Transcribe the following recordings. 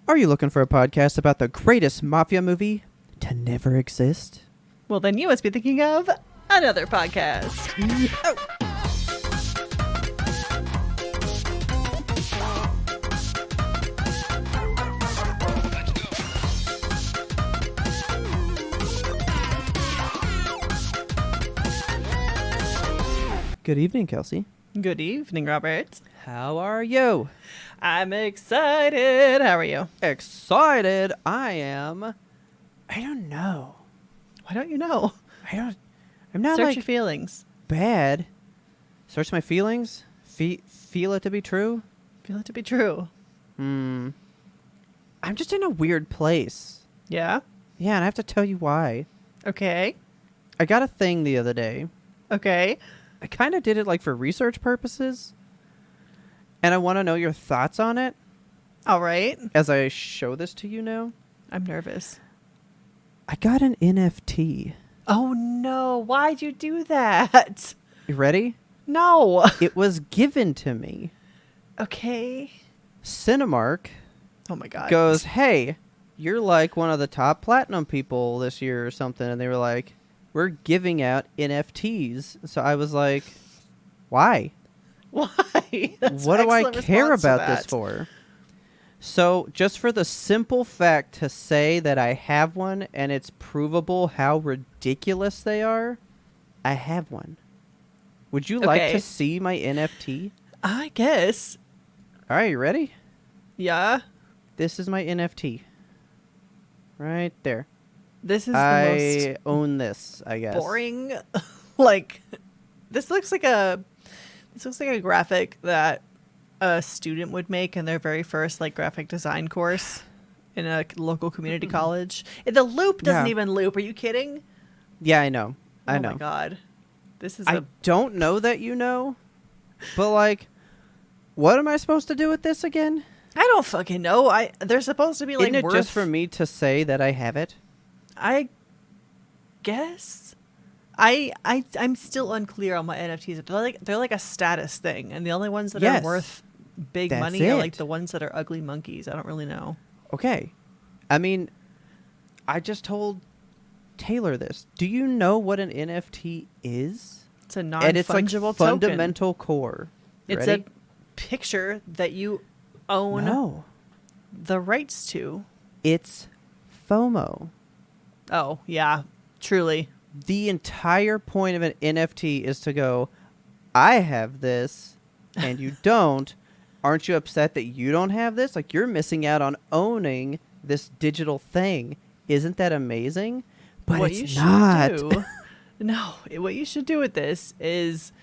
Are you looking for a podcast about the greatest mafia movie to never exist? Well, then you must be thinking of another podcast. Oh. Good evening, Kelsey. Good evening, Robert. How are you? I'm excited. How are you? Excited. I don't know. Why don't you know? I'm not Search like your feelings. bad. Search my feelings. Feel it to be true. Feel it to be true. I'm just in a weird place. Yeah? Yeah, and I have to tell you why. Okay. I got a thing the other day. Okay. I kind of did it like for research purposes. And I want to know your thoughts on it All right. as I show this to you now. I'm nervous. I got an NFT. Oh, no. Why'd you do that? You ready? No. It was given to me. Okay. Cinemark Oh, my God. goes, hey, you're like one of the top platinum people this year or something. And they were like, we're giving out NFTs. So I was like, why? Why? That's What an do I excellent care response to about this that. for? So just for the simple fact to say that I have one and it's provable how ridiculous they are, I have one. Would you like Okay. to see my NFT? I guess. All right, you ready? Yeah. This is my NFT. Right there. This is the I own this, I guess. most boring. Like, this looks like a graphic that a student would make in their very first like graphic design course in a local community college. The loop doesn't Yeah. even loop. Are you kidding? Yeah, I know. I know. Oh my God. This is I don't know that you know, but like, what am I supposed to do with this again? I don't fucking know. They're supposed to be like Isn't it worth, just for me to say that I have it? I guess. I'm still unclear on my NFTs. They're like a status thing, and the only ones that Yes. are worth big That's money are like it. the ones that are ugly monkeys. I don't really know. Okay. I mean, I just told Taylor this. Do you know what an NFT is? It's a And it's like non-fungible token. fundamental core. It's Ready? a picture that you own No. the rights to. It's FOMO. Oh, yeah. Truly. The entire point of an NFT is to go, I have this and you don't. Aren't you upset that you don't have this? Like, you're missing out on owning this digital thing. Isn't that amazing? But what you it's should not. do. No, what you should do with this is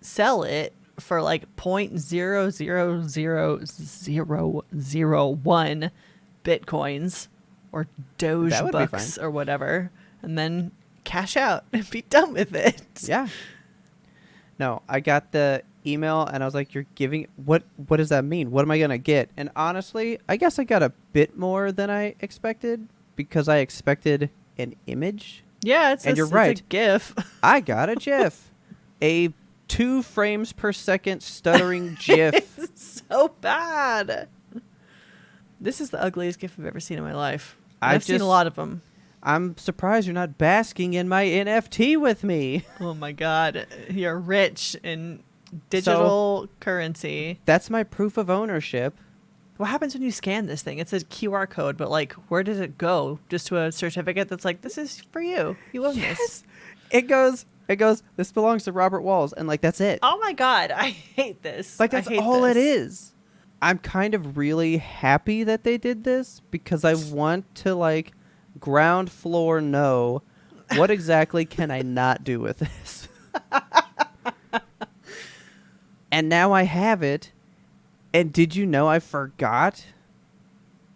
sell it for like 0.0000001 bitcoins or Doge That would be bucks fine. or whatever, and then cash out and be done with it. Yeah. No, I got the email and I was like, you're giving what does that mean? What am I going to get? And honestly, I guess I got a bit more than I expected because I expected an image. Yeah, You're it's right. a GIF. I got a GIF. A 2 frames per second stuttering GIF. It's so bad. This is the ugliest GIF I've ever seen in my life. I've Seen a just- lot of them. I'm surprised you're not basking in my NFT with me. Oh my God, you're rich in digital currency. That's my proof of ownership. What happens when you scan this thing? It says QR code, but like, where does it go? Just to a certificate that's like, this is for you. You own this. It goes, this belongs to Robert Walls. And like, that's it. Oh my God, I hate this. Like, that's I hate all this. it is. I'm kind of really happy that they did this because I want to like ground floor know what exactly can I not do with this. And now I have it. And did you know I forgot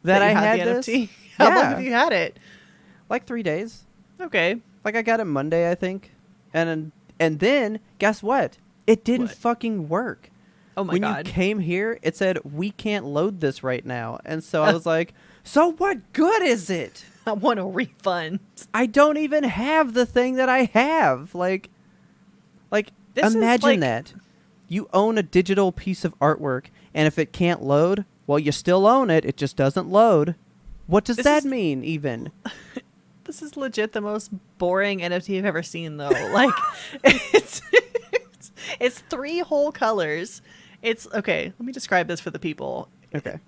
that I you had the this? NFT? How long Yeah. have you had it? Like 3 days. Okay. Like I got it Monday, I think. And then guess what? It didn't What? fucking work. Oh my When God. you came here, it said we can't load this right now. And so I was like, so what good is it? I want a refund. I don't even have the thing that I have. Like This is imagine like- that. You own a digital piece of artwork and if it can't load, Well, you still own it. It just doesn't load. What does This that is- mean, even? This is legit the most boring NFT I've ever seen, though. Like, it's 3 whole colors. It's okay. Let me describe this for the people. Okay.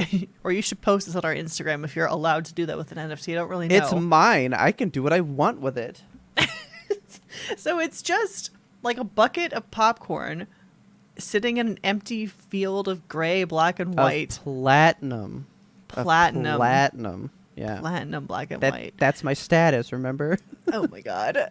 Or you should post this on our Instagram if you're allowed to do that with an NFT. I don't really know. It's mine. I can do what I want with it. So it's just like a bucket of popcorn sitting in an empty field of gray, black, and white. Of platinum. Of Platinum. platinum. Yeah. Platinum, black, and white. That's my status, remember? Oh my god.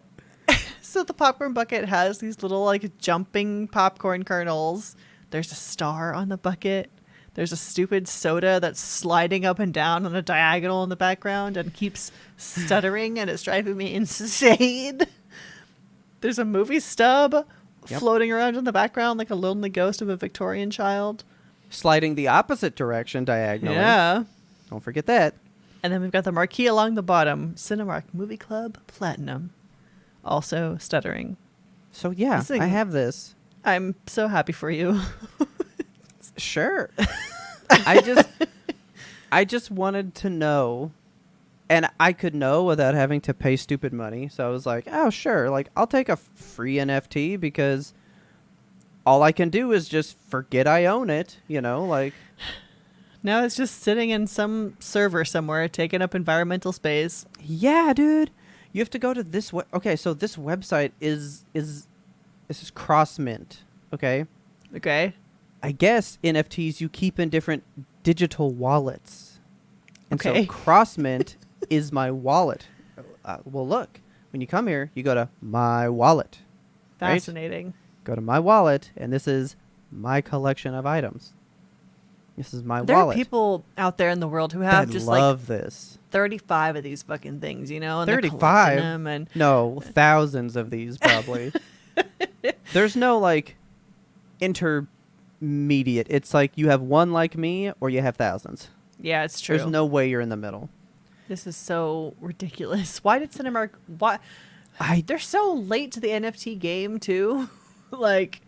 So the popcorn bucket has these little like jumping popcorn kernels. There's a star on the bucket. There's a stupid soda that's sliding up and down on a diagonal in the background and keeps stuttering, and it's driving me insane. There's a movie stub floating around in the background like a lonely ghost of a Victorian child. Sliding the opposite direction diagonally. Yeah. Don't forget that. And then we've got the marquee along the bottom, Cinemark Movie Club Platinum. Also stuttering. So yeah, This thing- I have this. I'm so happy for you. Sure. I just wanted to know, and I could know without having to pay stupid money. So I was like, oh, sure. Like, I'll take a free NFT because all I can do is just forget I own it, you know, like. Now it's just sitting in some server somewhere, taking up environmental space. Yeah, dude. You have to go to this. Okay, so this website is this is CrossMint. Okay. Okay. I guess NFTs you keep in different digital wallets. And Okay. so CrossMint is my wallet. Well, look, when you come here, you go to My Wallet. Right? Fascinating. Go to My Wallet, and this is my collection of items. This is my There wallet. are people out there in the world who have that just love like this. 35 of these fucking things, you know? And they're 35? collecting them and No, thousands of these probably. There's no like intermediate. It's like you have one like me or you have thousands. yeah, it's true. There's no way you're in the middle. This is so ridiculous. Why did Cinemark? Why? They're so late to the NFT game too. Like,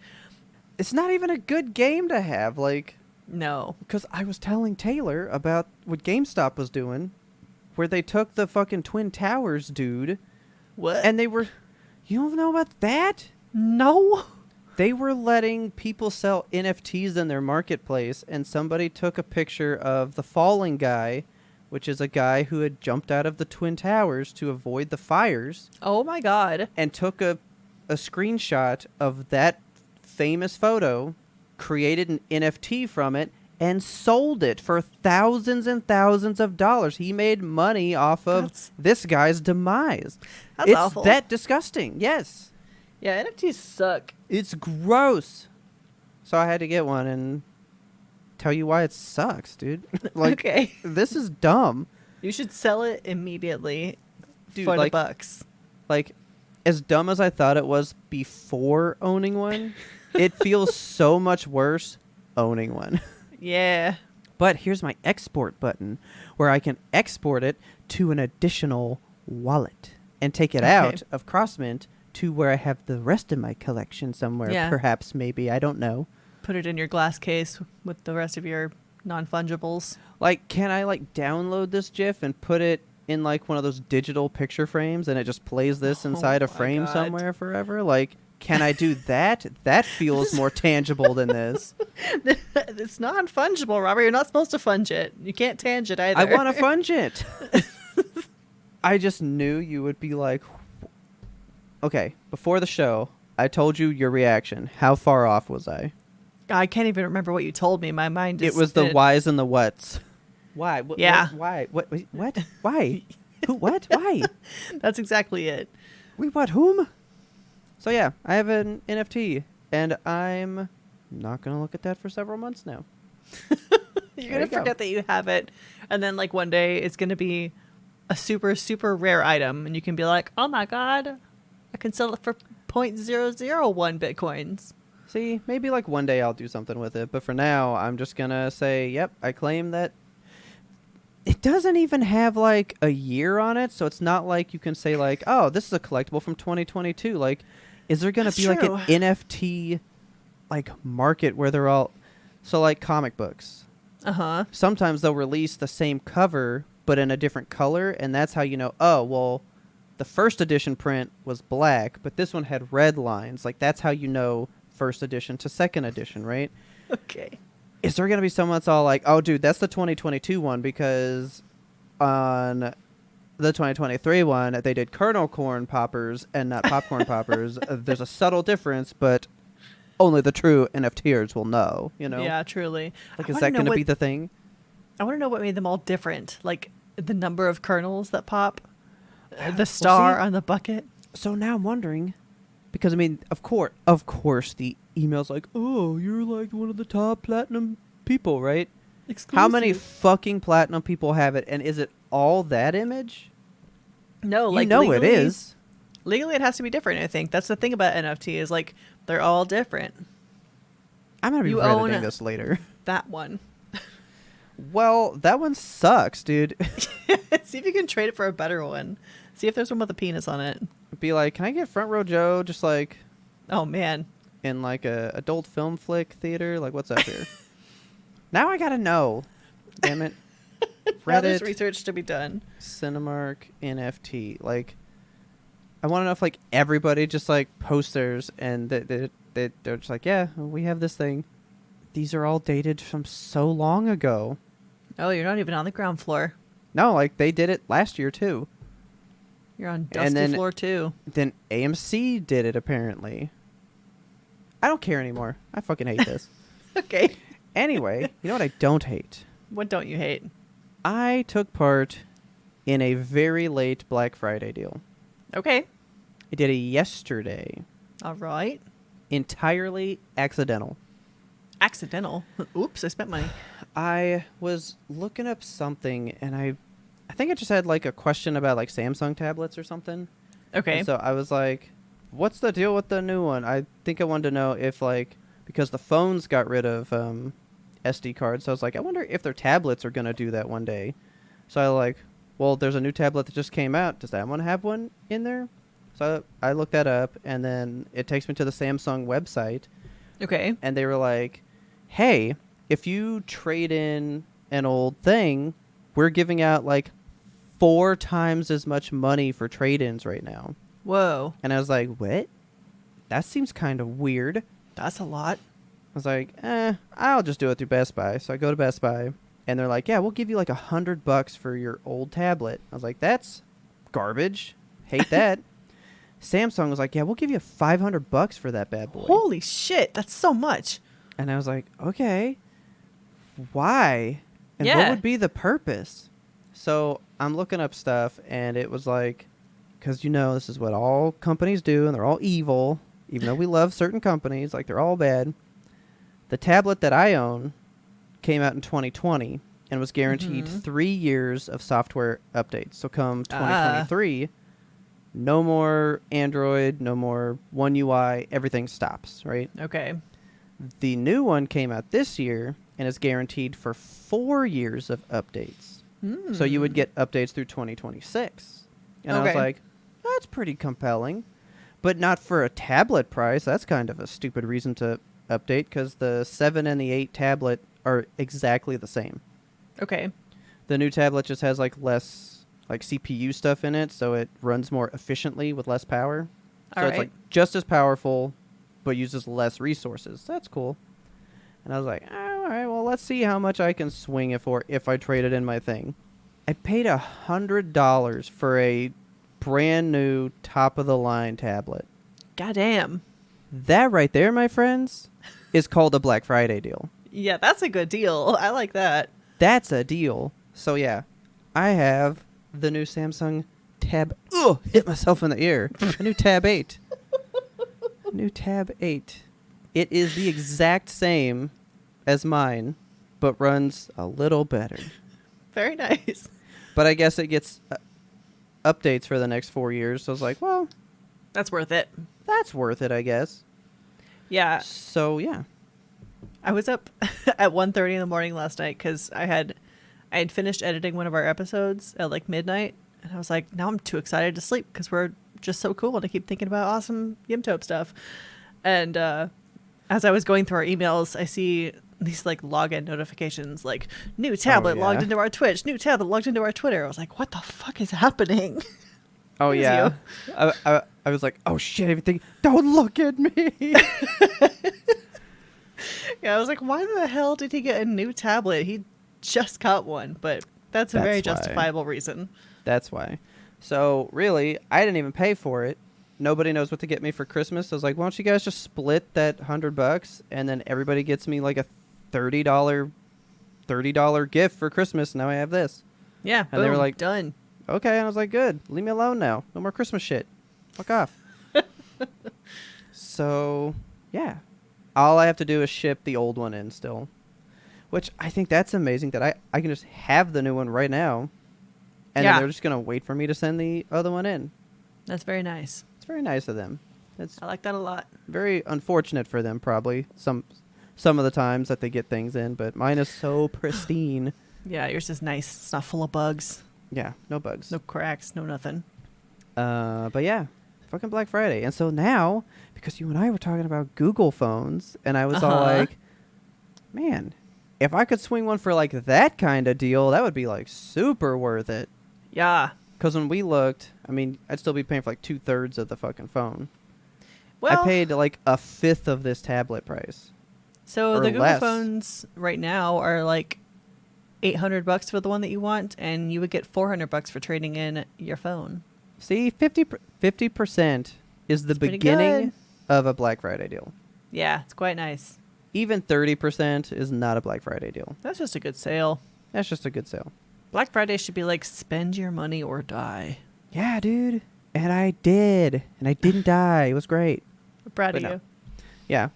It's not even a good game to have. Like, no. because I was telling Taylor about what GameStop was doing, where they took the fucking Twin Towers dude, What? and they were. You don't know about that? no. They were letting people sell NFTs in their marketplace, and somebody took a picture of the falling guy, which is a guy who had jumped out of the Twin Towers to avoid the fires, Oh my god. and took a screenshot of that famous photo, created an NFT from it, and sold it for thousands and thousands of dollars. He made money off of That's- this guy's demise. That's It's awful. that disgusting. Yes. Yeah, NFTs suck. It's gross. So I had to get one and tell you why it sucks, dude. Like, Okay. this is dumb. You should sell it immediately Dude, for like- the bucks. Like, as dumb as I thought it was before owning one, it feels so much worse owning one. Yeah. But here's my export button, where I can export it to an additional wallet and take it Okay. out of CrossMint to where I have the rest of my collection somewhere. Yeah. Perhaps, maybe, I don't know. Put it in your glass case with the rest of your non-fungibles. Like, can I like download this GIF and put it in like one of those digital picture frames, and it just plays this Oh inside a my frame God. somewhere forever? Like, can I do that? That feels more tangible than this. It's non-fungible, Robert. You're not supposed to funge it. You can't tange it either. I want to funge it. I just knew you would be like, okay, before the show, I told you your reaction. How far off was I? I can't even remember what you told me. My mind is It was the whys and the whats. Why? Yeah. Why? What? Why? Who? What? Why? That's exactly it. We what? Whom? So yeah, I have an NFT, and I'm not gonna look at that for several months now. You're There gonna you go. forget that you have it, and then like one day it's gonna be a super super rare item, and you can be like, "Oh my god, I can sell it for 0.001 bitcoins." See, maybe like one day I'll do something with it, but for now, I'm just gonna say, yep, I claim that. It doesn't even have like a year on it, so it's not like you can say like, oh, this is a collectible from 2022. Like, is there gonna That's be like an true. NFT like market where they're all, so like comic books? Uh-huh. Sometimes they'll release the same cover but in a different color, and that's how you know, oh, well, the first edition print was black, but this one had red lines. Like, that's how you know first edition to second edition, right? Okay. Is there going to be someone that's all like, oh, dude, that's the 2022 one because on the 2023 one, they did kernel corn poppers and not popcorn poppers. There's a subtle difference, but only the true NFTers will know, you know? Yeah, truly. Like, is that going to be the thing? I want to know what made them all different. Like, the number of kernels that pop, the star on the bucket. So now I'm wondering, because, I mean, of course, the email's like, oh, you're like one of the top platinum people, right? Exclusive. How many fucking platinum people have it, and is it all that image? No, like, you know legally, it is. Legally, it has to be different, I think. That's the thing about NFT is, like, they're all different. I'm going to be You own redditing this later. That one. Well, that one sucks, dude. See if you can trade it for a better one. See if there's one with a penis on it. Be like, can I get Front Row Joe just like Oh, man. in like a adult film flick theater? Like, what's up here? Now I gotta know. Damn it. Now there's Reddit, research to be done. Cinemark, NFT. Like, I want to know if like everybody just like posts theirs and they're just like, yeah, we have this thing. These are all dated from so long ago. Oh, you're not even on the ground floor. No, like they did it last year too. You're on And dusty then- floor, too. Then AMC did it apparently. I don't care anymore. I fucking hate this. Okay. Anyway, you know what I don't hate? What don't you hate? I took part in a very late Black Friday deal. Okay. I did it yesterday. All right. Entirely accidental. Accidental. Oops, I spent money. I was looking up something and I think I just had like a question about like Samsung tablets or something. Okay. And so I was like, what's the deal with the new one? I think I wanted to know if like, because the phones got rid of SD cards. So I was like, I wonder if their tablets are going to do that one day. So I like, well, there's a new tablet that just came out. Does that one have one in there? So I looked that up and then it takes me to the Samsung website. Okay. And they were like, hey, if you trade in an old thing, we're giving out like 4 times as much money for trade-ins right now. Whoa. And I was like, what? That seems kind of weird. That's a lot. I was like, I'll just do it through Best Buy. So I go to Best Buy and they're like, yeah, we'll give you like $100 for your old tablet. I was like, that's garbage. Hate that. Samsung was like, yeah, we'll give you $500 for that bad boy. Holy shit. That's so much. And I was like, okay, why? And what Yeah. would be the purpose? So I'm looking up stuff, and it was like, because this is what all companies do, and they're all evil, even though we love certain companies, like they're all bad. The tablet that I own came out in 2020 and was guaranteed 3 years of software updates. So come 2023, no more Android, no more One UI, everything stops, right? Okay. The new one came out this year and is guaranteed for 4 years of updates. So you would get updates through 2026. And I was Okay. like, that's pretty compelling. But not for a tablet price. That's kind of a stupid reason to update because the 7 and the 8 tablet are exactly the same. Okay. The new tablet just has like less like CPU stuff in it, so it runs more efficiently with less power. So All it's right. like just as powerful, but uses less resources. That's cool. And I was like, all right, well, let's see how much I can swing it for if I trade it in my thing. I paid $100 for a brand new top of the line tablet. Goddamn. That right there, my friends, is called a Black Friday deal. Yeah, that's a good deal. I like that. That's a deal. So yeah, I have the new Samsung Tab. Ugh, hit myself in the ear. A new Tab 8. New Tab 8. It is the exact same as mine, but runs a little better. Very nice. But I guess it gets updates for the next 4 years. So I was like, well, That's worth it. that's worth it, I guess. Yeah. So yeah. I was up at 1:30 in the morning last night because I had finished editing one of our episodes at like midnight, and I was like, now I'm too excited to sleep because we're just so cool and I keep thinking about awesome Yimtope stuff. And as I was going through our emails, I see these like login notifications, like new tablet yeah. logged into our Twitch, new tablet logged into our Twitter. I was like, what the fuck is happening? Oh Who is yeah. you? I was like, oh shit, everything. Don't look at me. Yeah, I was like, why the hell did he get a new tablet? He just got one, but that's a very That's why. justifiable reason. That's why. So really, I didn't even pay for it. Nobody knows what to get me for Christmas. I was like, why don't you guys just split that $100 and then everybody gets me like a $30 gift for Christmas. Now I have this. Yeah, And they were boom, like, done. Okay, and I was like, good. Leave me alone now. No more Christmas shit. Fuck off. So, yeah. All I have to do is ship the old one in still. Which I think that's amazing that I can just have the new one right now. And Yeah. then they're just going to wait for me to send the other one in. That's very nice. It's very nice of them. It's I like that a lot. very unfortunate for them, probably. Some of the times that they get things in, but mine is so pristine. Yeah, yours is nice. It's not full of bugs, Yeah, no bugs. no cracks, no nothing. But yeah, fucking Black Friday. And so now, because you and I were talking about Google phones, and I was all Uh-huh. like, man, if I could swing one for like that kind of deal, that would be like super worth it. Yeah. Because when we looked, I mean, I'd still be paying for like 2/3 of the fucking phone. Well, I paid like a fifth of this tablet price. so or the Google less. phones right now are like $800 for the one that you want, and you would get $400 for trading in your phone. See, 50% is the That's pretty beginning good. of a Black Friday deal. Yeah, it's quite nice. Even 30% is not a Black Friday deal. That's just a good sale. That's just a good sale. Black Friday should be like spend your money or die. Yeah, dude. And I did. And I didn't die. It was great. We're proud But of no. you. Yeah.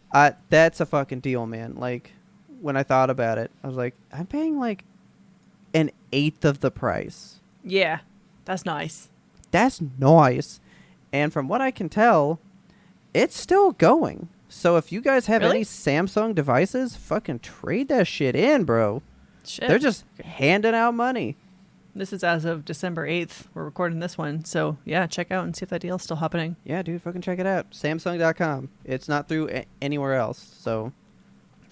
That's a fucking deal, man. Like, when I thought about it, I was like, I'm paying like an eighth of the price. Yeah, that's nice. That's nice. And from what I can tell, it's still going. So if you guys have Really? any Samsung devices, fucking trade that shit in, bro. Shit. They're just handing out money. This is as of December 8th. We're recording this one. So, yeah, check out and see if that deal's still happening. Yeah, dude, fucking check it out. Samsung.com. It's not through anywhere else. So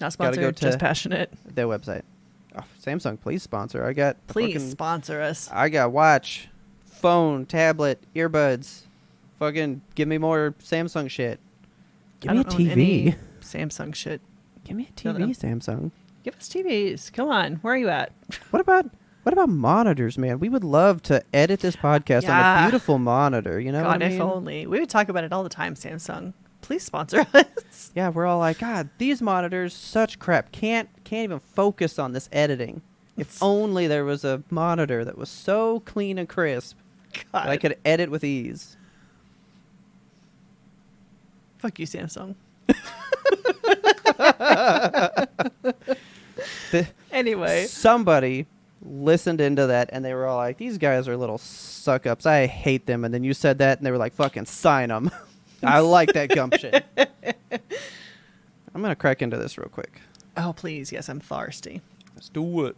Not Gotta sponsored, go just to- passionate. their website. Oh, Samsung, please sponsor. I got a Please fucking- sponsor us. I got watch, phone, tablet, earbuds. Fucking give me more Samsung shit. Give I me a don't own TV. any Samsung shit. Give me a No, TV, no. Samsung. Give us TVs. Come on. Where are you at? What about monitors, man? We would love to edit this podcast on a Yeah. beautiful monitor. You know God, what I mean? if only. We would talk about it all the time, Samsung. Please sponsor us. Yeah, we're all like, God, these monitors, such crap. Can't even focus on this editing. If only there was a monitor that was so clean and crisp God. that I could edit with ease. Fuck you, Samsung. Anyway. Somebody listened into that and they were all like, these guys are little suck ups. I hate them. And then you said that and they were like, fucking sign them. I like that gumption. I'm going to crack into this real quick. Oh, please. Yes, I'm thirsty. Let's do it.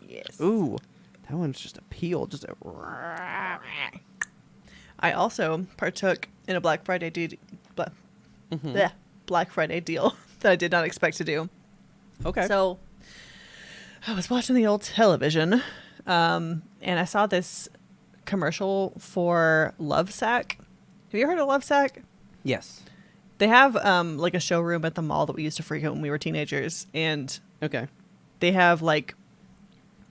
Yes. Ooh, that one's just a peel. Just a... I also partook in a Black Friday Mhm. Black Friday deal that I did not expect to do. Okay. So I was watching the old television, and I saw this commercial for Lovesac. Have you heard of Lovesac? Yes. They have like a showroom at the mall that we used to frequent when we were teenagers, and Okay. they have like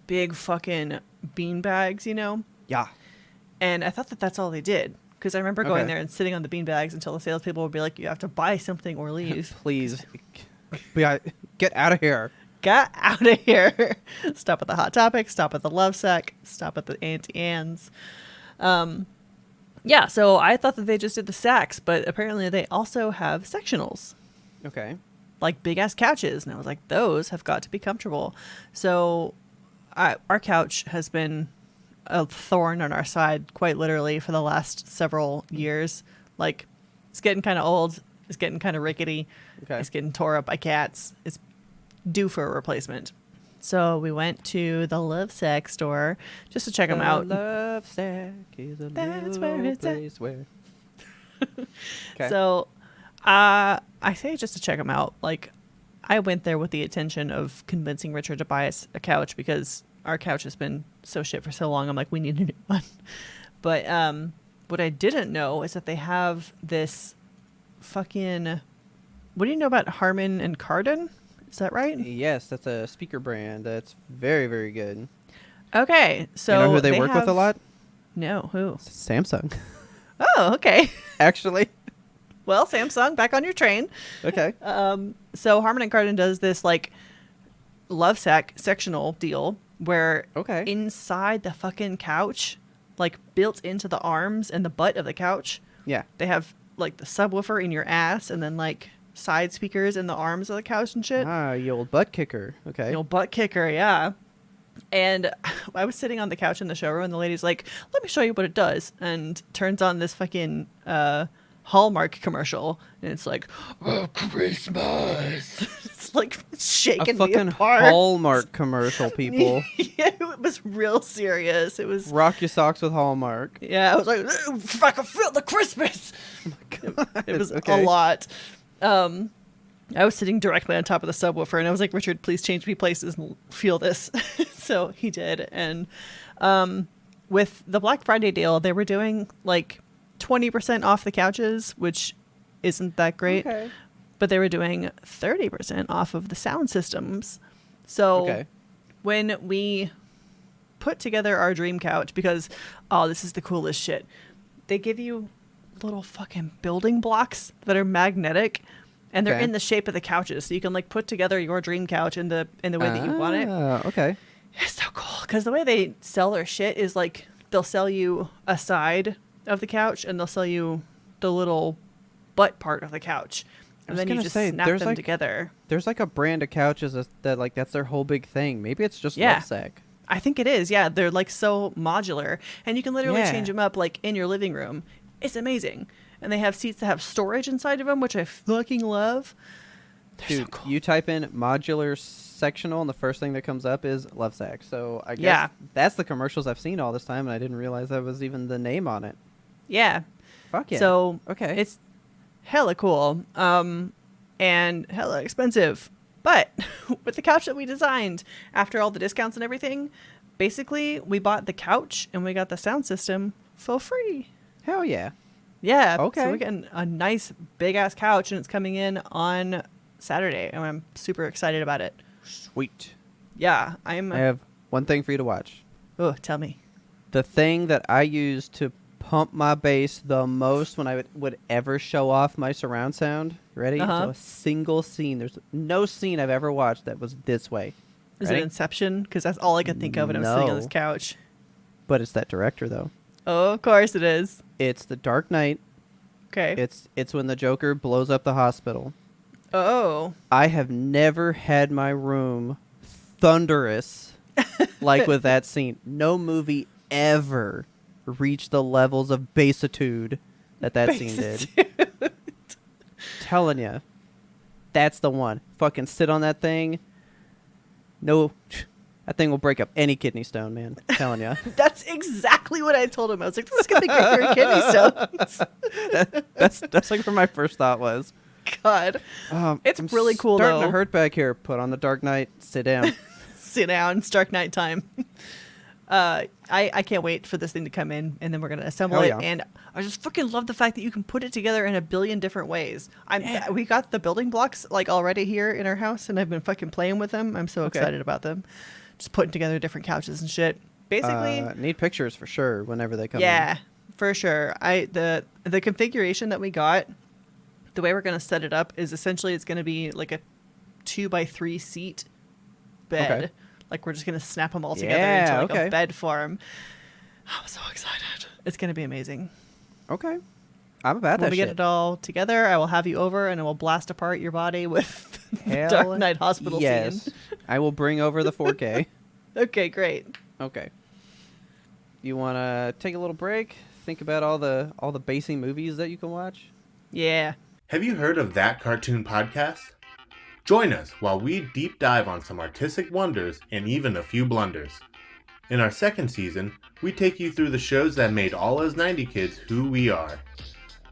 big fucking bean bags, you know? Yeah. And I thought that that's all they did. Because I remember going Okay. there and sitting on the bean bags until the salespeople would be like, you have to buy something or leave. Please. Get out of here. Get out of here. Stop at the Hot Topic. Stop at the Lovesac. Stop at the Auntie Anne's. Yeah, so I thought that they just did the sacks, but apparently they also have sectionals. Okay. Like big-ass couches. And I was like, those have got to be comfortable. So our couch has been a thorn on our side, quite literally, for the last several years. Like, it's getting kind of old. It's getting kind of rickety. Okay. It's getting tore up by cats. It's due for a replacement. So we went to the Lovesac store just to check them out. Love sack is a That's little where it's at. place where. Okay. So I I say just to check them out. Like, I went there with the intention of convincing Richard to buy us a couch because our couch has been so shit for so long. I'm like, we need a new one. But what I didn't know is that they have this fucking... What do you know about Harman and Kardon? Is that right? Yes, that's a speaker brand that's very, very good. Okay, so... You know who they work with a lot? No, who? Samsung. Oh, okay. Actually. Well, Samsung, back on your train. Okay. So Harman and Kardon does this like love sectional deal where Okay. inside the fucking couch, like built into the arms and the butt of the couch, Yeah. they have like the subwoofer in your ass and then like side speakers in the arms of the couch and shit. Ah, you old butt kicker. Okay. You know, butt kicker, yeah. And I was sitting on the couch in the showroom and the lady's like, let me show you what it does. And turns on this fucking Hallmark commercial. And it's like, oh, Christmas. It's like shaking A fucking me apart. Hallmark commercial, people. Yeah, it was real serious. It was... Rock your socks with Hallmark. Yeah, I was like, I can feel the Christmas. Oh my God. It was Okay. a lot. I was sitting directly on top of the subwoofer, and I was like, Richard, please change me places and feel this. So he did. And with the Black Friday deal, they were doing like 20% off the couches, which isn't that great. Okay. But they were doing 30% off of the sound systems. So Okay. when we put together our dream couch, because, oh, this is the coolest shit, they give you little fucking building blocks that are magnetic, and they're Okay. in the shape of the couches, so you can like put together your dream couch in the way that you want it. Okay. It's so cool because the way they sell their shit is like they'll sell you a side of the couch and they'll sell you the little butt part of the couch, and then you just snap them like, together. There's like a brand of couches that like that's their whole big thing. Maybe it's just Yeah. Lovesac. I think it is. Yeah, they're like so modular, and you can literally Yeah. change them up like in your living room. It's amazing. And they have seats that have storage inside of them, which I fucking love. They're so Dude, cool. you type in modular sectional, and the first thing that comes up is Lovesac. So I guess Yeah. that's the commercials I've seen all this time, and I didn't realize that was even the name on it. Yeah. Fuck yeah. So Okay. it's hella cool, and hella expensive. But with the couch that we designed, after all the discounts and everything, basically we bought the couch and we got the sound system for free. Hell yeah. Yeah. Okay. So we're getting a nice big ass couch, and it's coming in on Saturday, and I'm super excited about it. Sweet. Yeah, I have one thing for you to watch. Oh, tell me. The thing that I use to pump my bass the most when I would ever show off my surround sound. Ready? Uh-huh. So a single scene. There's no scene I've ever watched that was this way. Is Ready? it Inception? Because that's all I could think of when I was sitting on No. this couch. But it's that director though. Oh, of course it is. It's The Dark Knight. Okay. It's when the Joker blows up the hospital. Oh. I have never had my room thunderous like with that scene. No movie ever reached the levels of bassitude that scene did. Telling you, that's the one. Fucking sit on that thing. No, that thing will break up any kidney stone, man. Telling you. That's exactly what I told him. I was like, this is going to be great for your kidney stones. That's like where my first thought was. God. It's I'm really cool, starting though. to hurt back here. Put on The Dark Knight. Sit down. Sit down. It's dark night time. I can't wait for this thing to come in, and then we're going to assemble Hell it. yeah. And I just fucking love the fact that you can put it together in a billion different ways. We got the building blocks like already here in our house, and I've been fucking playing with them. I'm so Okay. excited about them. Just putting together different couches and shit. Basically, Need pictures for sure whenever they come yeah, for sure. The configuration that we got, the way we're going to set it up is essentially it's going to be like a 2x3 seat bed. Okay. Like we're just going to snap them all together Yeah, into like okay. a bed form. I'm so excited. It's going to be amazing. in. Okay. I'm about When that we shit. get it all together, I will have you over and I will blast apart your body with the Hell Dark Knight Hospital yes. scene. I will bring over the 4K. Okay, great. Okay. You want to take a little break? Think about all the bassy movies that you can watch? Yeah. Have you heard of That Cartoon Podcast? Join us while we deep dive on some artistic wonders and even a few blunders. In our second season, we take you through the shows that made all us 90 kids who we are.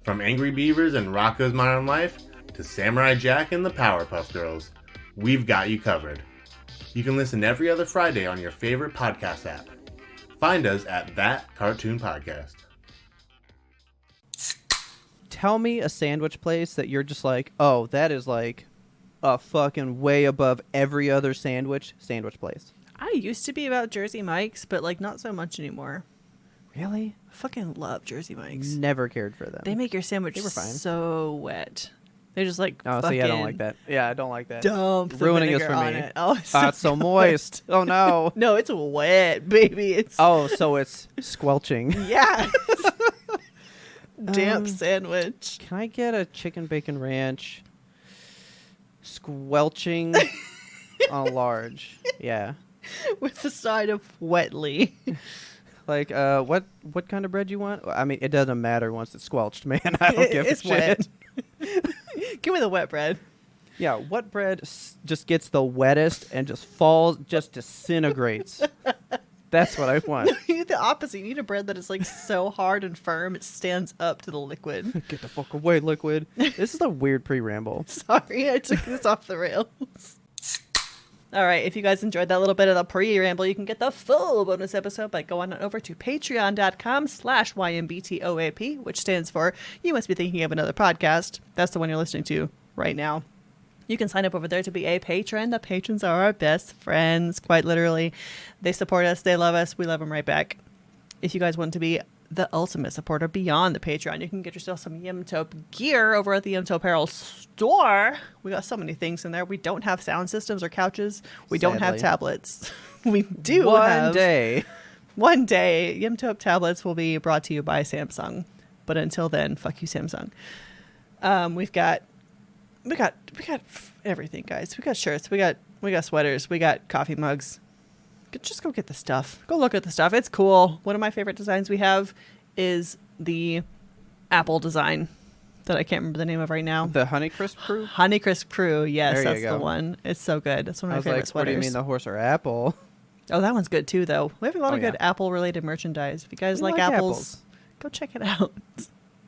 From Angry Beavers and Rocko's Modern Life to Samurai Jack and the Powerpuff Girls, we've got you covered. You can listen every other Friday on your favorite podcast app. Find us at That Cartoon Podcast. Tell me a sandwich place that you're just like, oh, that is like a fucking way above every other sandwich place. I used to be about Jersey Mike's, but like not so much anymore. Really? I fucking love Jersey Mike's. Never cared for them. They make your sandwich They were fine. so wet. They just like Oh, fucking see, I don't like that. Yeah, I don't like that. dump the Ruining this vinegar for on me. it. Oh, it's It's so moist. Oh, no. No, it's wet, baby. It's Oh, so it's squelching. yeah. Damp sandwich. Can I get a chicken bacon ranch squelching on a large? Yeah. With the side of wetly. Like, what kind of bread you want? I mean, it doesn't matter once it's squelched, man. I don't give a It's shit. wet. Give me the wet bread. Yeah, what bread just gets the wettest and just falls, just disintegrates. That's what I want. You need the opposite. You need a bread that is like so hard and firm it stands up to the liquid. Get the fuck away, liquid. This is a weird pre-ramble. Sorry, I took this off the rails. All right, if you guys enjoyed that little bit of the pre-ramble, you can get the full bonus episode by going on over to patreon.com/YMBTOAP, which stands for You Must Be Thinking of Another Podcast. That's the one you're listening to right now. You can sign up over there to be a patron. The patrons are our best friends, quite literally. They support us. They love us. We love them right back. If you guys want to be the ultimate supporter beyond the Patreon, you can get yourself some Yimtope gear over at the Yimtope Apparel store. We got so many things in there. We don't have sound systems or couches. We don't have Sadly. tablets. We do One have... day. One day, Yimtope tablets will be brought to you by Samsung. But until then, fuck you, Samsung. We got everything, guys. We got shirts. We got sweaters. We got coffee mugs. Just go get the stuff. Go look at the stuff. It's cool. One of my favorite designs we have is the Apple design that I can't remember the name of right now. The Honeycrisp crew? Honeycrisp Crew. Yes, There you that's go. the one. It's so good. That's one of I my was favorite like, sweaters. what do you mean the horse or apple? Oh, that one's good too, though. We have a lot Oh, of good yeah. Apple-related merchandise. If you guys We like like apples, go check it out.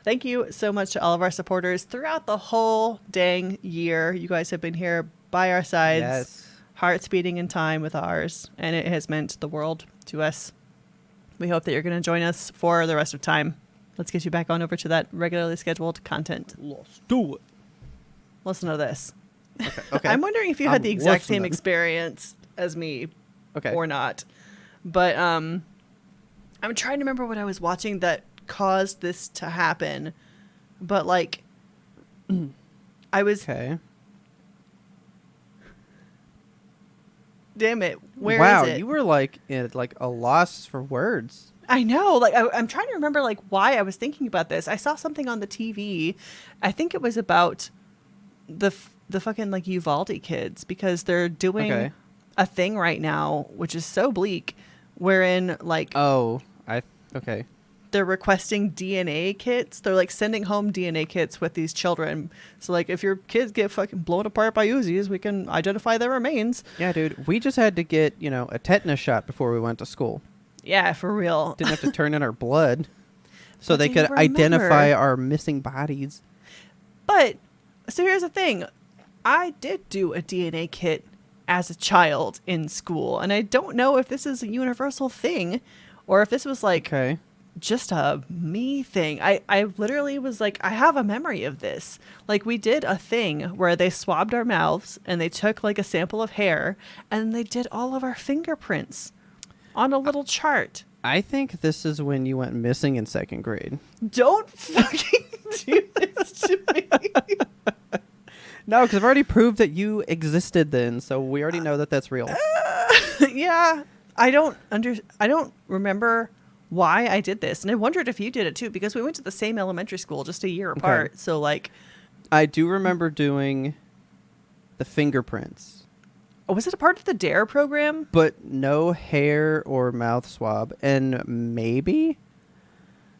Thank you so much to all of our supporters throughout the whole dang year. You guys have been here by our sides. Yes. Hearts beating in time with ours, and it has meant the world to us. We hope that you're going to join us for the rest of time. Let's get you back on over to that regularly scheduled content. Let's do it. Listen to this. Okay. I'm wondering if you I'm had the exact same listening. experience as me Okay. or not. But I'm trying to remember what I was watching that caused this to happen. But like I was Okay. damn it. Where wow, is it? you were like in like a loss for words. I know. Like I'm trying to remember like why I was thinking about this. I saw something on the TV. I think it was about the fucking like Uvalde kids because they're doing Okay. a thing right now which is so bleak wherein like Okay. they're requesting DNA kits. They're like sending home DNA kits with these children. So like if your kids get fucking blown apart by Uzis, we can identify their remains. Yeah, dude. We just had to get, a tetanus shot before we went to school. Yeah, for real. Didn't have to turn in our blood. So But they do could you identify remember- our missing bodies. But so here's the thing. I did do a DNA kit as a child in school, and I don't know if this is a universal thing or if this was like Okay. just a me thing. I literally was like, I have a memory of this. Like we did a thing where they swabbed our mouths and they took like a sample of hair and they did all of our fingerprints on a little chart. I think this is when you went missing in second grade. Don't fucking do this to me. No, because I've already proved that you existed then, so we already know that that's real. Yeah. I don't remember why I did this. And I wondered if you did it too, because we went to the same elementary school just a year apart. So like, I do remember doing the fingerprints, was it a part of the DARE program? but no hair or mouth swab. And maybe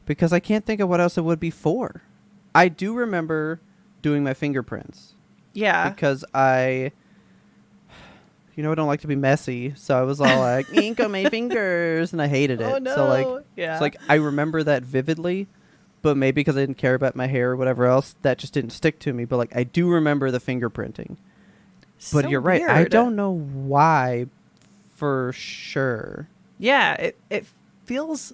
because I can't think of what else it would be for. I do remember doing my fingerprints Yeah. because I don't like to be messy. So I was all like, ink on my fingers, and I hated it. Oh no. So like, yeah. it's like I remember that vividly, but maybe because I didn't care about my hair or whatever else, that just didn't stick to me. But like, I do remember the fingerprinting. But So you're right. I weird. don't know why for sure. Yeah, it feels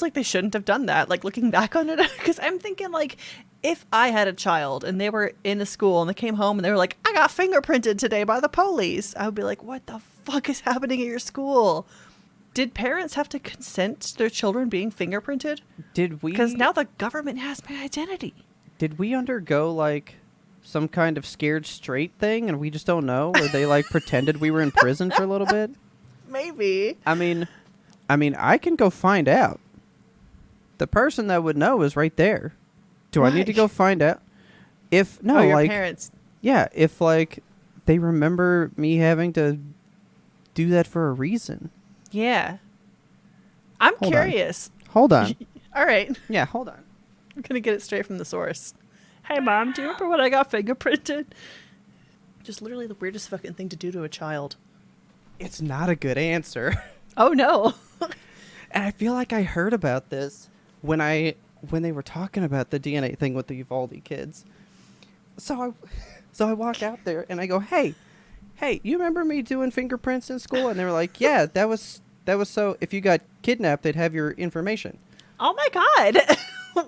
like they shouldn't have done that. Like looking back on it, because I'm thinking like, if I had a child and they were in a school and they came home and they were like, I got fingerprinted today by the police, I would be like, what the fuck is happening at your school? Did parents have to consent to their children being fingerprinted? Did we? Because now the government has my identity. Did we undergo like some kind of scared straight thing and we just don't know? Where they like pretended we were in prison for a little bit? Maybe. I mean, I can go find out. The person that would know is right there. Do I need to go find out? If your like parents. yeah, if like they remember me having to do that for a reason. Yeah. I'm Hold on. curious. Hold on. All right. Yeah, hold on. I'm going to get it straight from the source. Hey, Mom, do you remember when I got fingerprinted? Just literally the weirdest fucking thing to do to a child. It's not a good answer. Oh, no. And I feel like I heard about this when they were talking about the DNA thing with the Uvalde kids. So I walk out there and I go, hey, you remember me doing fingerprints in school? And they were like, yeah, that was so if you got kidnapped, they'd have your information. Oh, my God.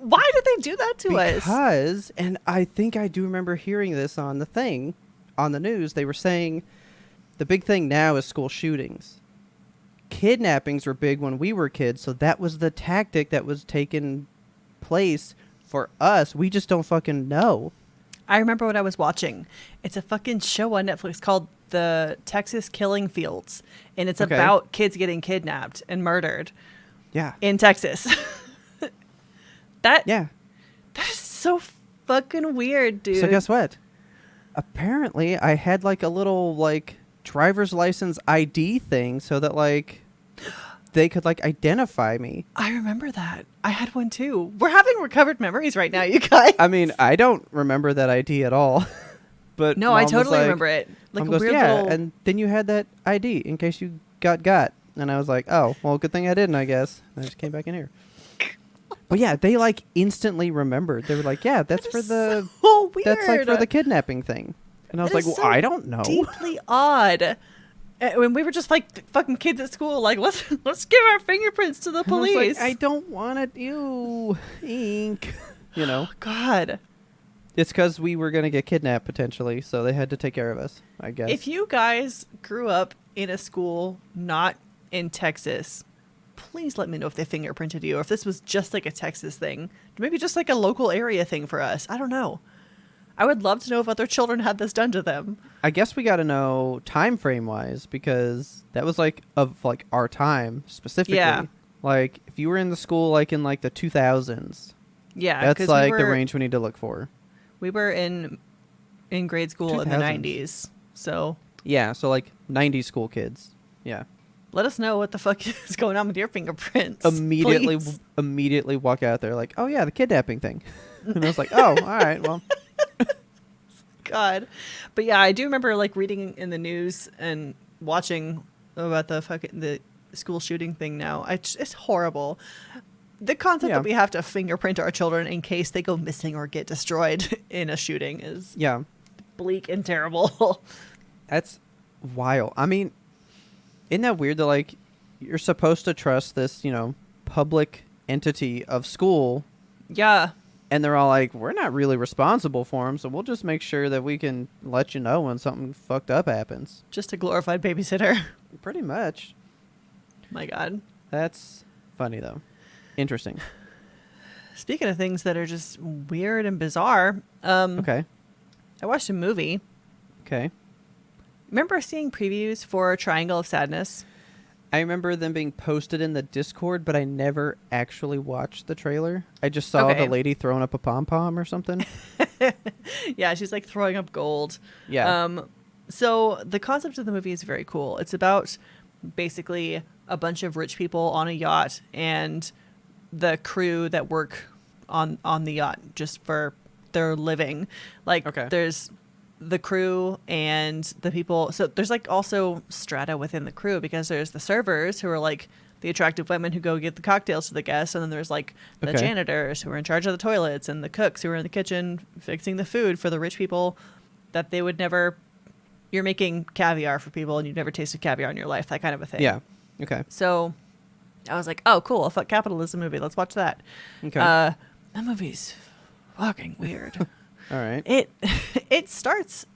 Why did they do that to us? Because, and I think I do remember hearing this on the news, they were saying the big thing now is school shootings. Kidnappings were big when we were kids, so that was the tactic that was taking place for us. We just don't fucking know. I remember what I was watching. It's a fucking show on Netflix called The Texas Killing Fields, and it's Okay. about kids getting kidnapped and murdered Yeah. in Texas. Yeah. That is so fucking weird, dude. So guess what? Apparently, I had like a little like driver's license ID thing so that like they could like identify me. I remember that. I had one too. We're having recovered memories right now, you guys. I mean, I don't remember that ID at all. But No, Mom I was totally like- remember it. Like Mom a goes, weird yeah, little... and then you had that ID in case you got. And I was like, oh, well, good thing I didn't, I guess. And I just came back in here. But yeah, they like instantly remembered. They were like, yeah, that's for the so weird. that's like for the kidnapping thing. And I was That like, is well, so I don't know. Deeply odd. When we were just like fucking kids at school, like let's give our fingerprints to the And I was police. like, I don't want it. Ew, ink. You know, God. it's because we were gonna get kidnapped potentially, so they had to take care of us. I guess. If you guys grew up in a school not in Texas, please let me know if they fingerprinted you or if this was just like a Texas thing. Maybe just like a local area thing for us. I don't know. I would love to know if other children had this done to them. I guess we got to know time frame wise because that was like of like our time specifically. Yeah. Like if you were in the school like in like the 2000s, Yeah. that's 'cause like we the were, range we need to look for. We were in grade school in the 2000s. 90s. So Yeah, so like 90s school kids. Yeah. let us know what the fuck is going on with your fingerprints. Immediately please. immediately walk out there like, "Oh yeah, the kidnapping thing." And I was like, "Oh, all right, well." God. But yeah, I do remember like reading in the news and watching about the school shooting thing now. It's horrible. The concept Yeah. that we have to fingerprint our children in case they go missing or get destroyed in a shooting is Yeah. bleak and terrible. That's wild. I mean, isn't that weird that like you're supposed to trust this, public entity of school, Yeah. and they're all like, "We're not really responsible for them, so we'll just make sure that we can let you know when something fucked up happens." Just a glorified babysitter. Pretty much. My God. That's funny though. Interesting. Speaking of things that are just weird and bizarre, Okay. I watched a movie. Okay. Remember seeing previews for Triangle of Sadness? I remember them being posted in the Discord, but I never actually watched the trailer. I just saw Okay. the lady throwing up a pom-pom or something. Yeah, she's like throwing up gold. Yeah. So the concept of the movie is very cool. It's about basically a bunch of rich people on a yacht and the crew that work on the yacht just for their living. Like Okay. there's the crew and the people. So there's like also strata within the crew, because there's the servers who are like the attractive women who go get the cocktails to the guests, and then there's like the Okay. janitors who are in charge of the toilets, and the cooks who are in the kitchen fixing the food for the rich people that they would never. You're making caviar for people and you've never tasted caviar in your life, that kind of a thing. Yeah. Okay. So I was like, oh, cool, a fuck capitalism movie. Let's watch that. Okay. That movie's fucking weird. All right. It starts.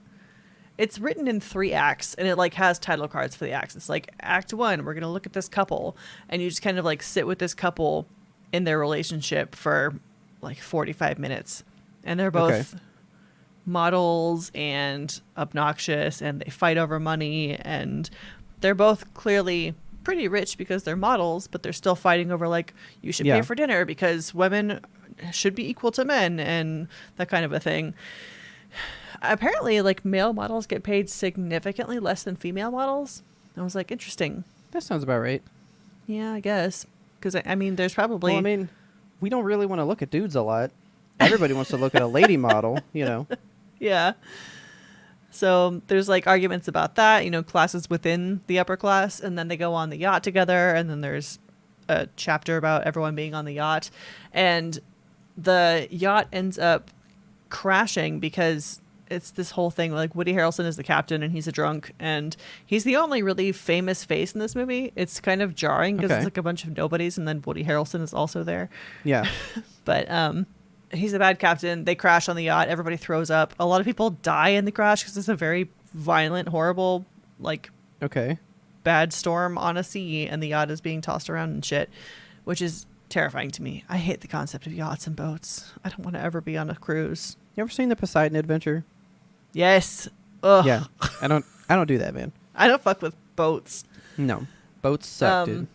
It's written in 3 acts, and it like has title cards for the acts. It's like Act 1, we're gonna look at this couple, and you just kind of like sit with this couple in their relationship for like 45 minutes, and they're both models and obnoxious, and they fight over money, and they're both clearly pretty rich because they're models, but they're still fighting over like, you should pay for dinner because women should be equal to men, and that kind of a thing. Apparently, like, male models get paid significantly less than female models. I was like, interesting. That sounds about right. Yeah, I guess. Because, I mean, there's probably... Well, I mean, we don't really want to look at dudes a lot. Everybody wants to look at a lady model, you know. Yeah. So there's, like, arguments about that, you know, classes within the upper class, and then they go on the yacht together, and then there's a chapter about everyone being on the yacht. And the yacht ends up crashing because... it's this whole thing, like Woody Harrelson is the captain and he's a drunk, and he's the only really famous face in this movie. It's kind of jarring because it's like a bunch of nobodies, and then Woody Harrelson is also there. Yeah. But he's a bad captain. They crash on the yacht. Everybody throws up. A lot of people die in the crash because it's a very violent, horrible, like bad storm on a sea, and the yacht is being tossed around and shit, which is terrifying to me. I hate the concept of yachts and boats. I don't want to ever be on a cruise. You ever seen the Poseidon Adventure? Yes. Ugh. Yeah. I don't do that, man. I don't fuck with boats. No. Boats suck, dude.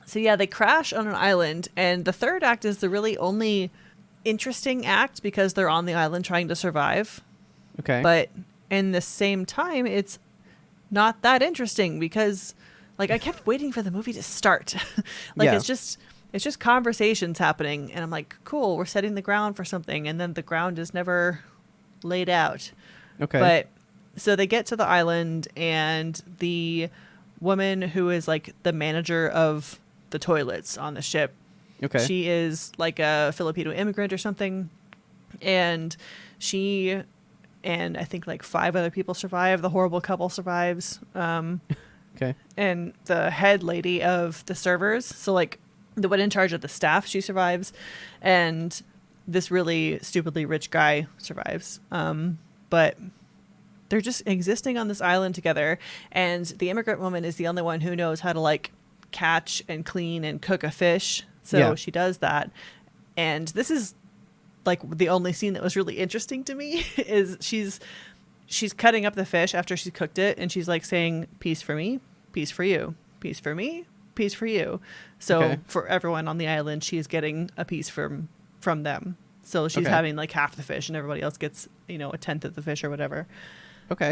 So yeah, they crash on an island, and the third act is the really only interesting act because they're on the island trying to survive. Okay. But in the same time, it's not that interesting because, like, I kept waiting for the movie to start. It's just conversations happening, and I'm like, cool, we're setting the ground for something, and then the ground is never laid out. Okay. But so they get to the island, and the woman who is like the manager of the toilets on the ship, she is like a Filipino immigrant or something, and she and I think like 5 other people survive. The horrible couple survives. And the head lady of the servers, so like the one in charge of the staff, she survives, and this really stupidly rich guy survives. But they're just existing on this island together, and the immigrant woman is the only one who knows how to like catch and clean and cook a fish. So she does that. And this is like the only scene that was really interesting to me is she's cutting up the fish after she's cooked it, and she's like saying, piece for me, piece for you, piece for me, piece for you. So for everyone on the island, she's getting a piece from them. So she's having like half the fish, and everybody else gets, you know, a tenth of the fish or whatever. Okay.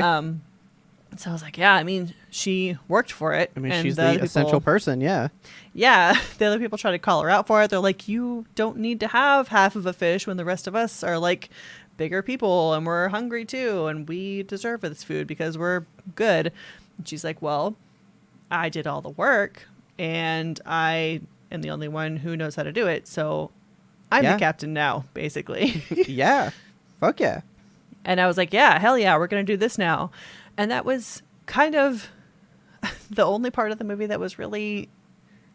So I was like, yeah, I mean, she worked for it. I mean, and she's the essential person. Yeah. Yeah. The other people try to call her out for it. They're like, you don't need to have half of a fish when the rest of us are like bigger people, and we're hungry too, and we deserve this food because we're good. And she's like, well, I did all the work, and I am the only one who knows how to do it. So I'm the captain now, basically. Yeah. Fuck yeah. And I was like, yeah, hell yeah, we're going to do this now. And that was kind of the only part of the movie that was really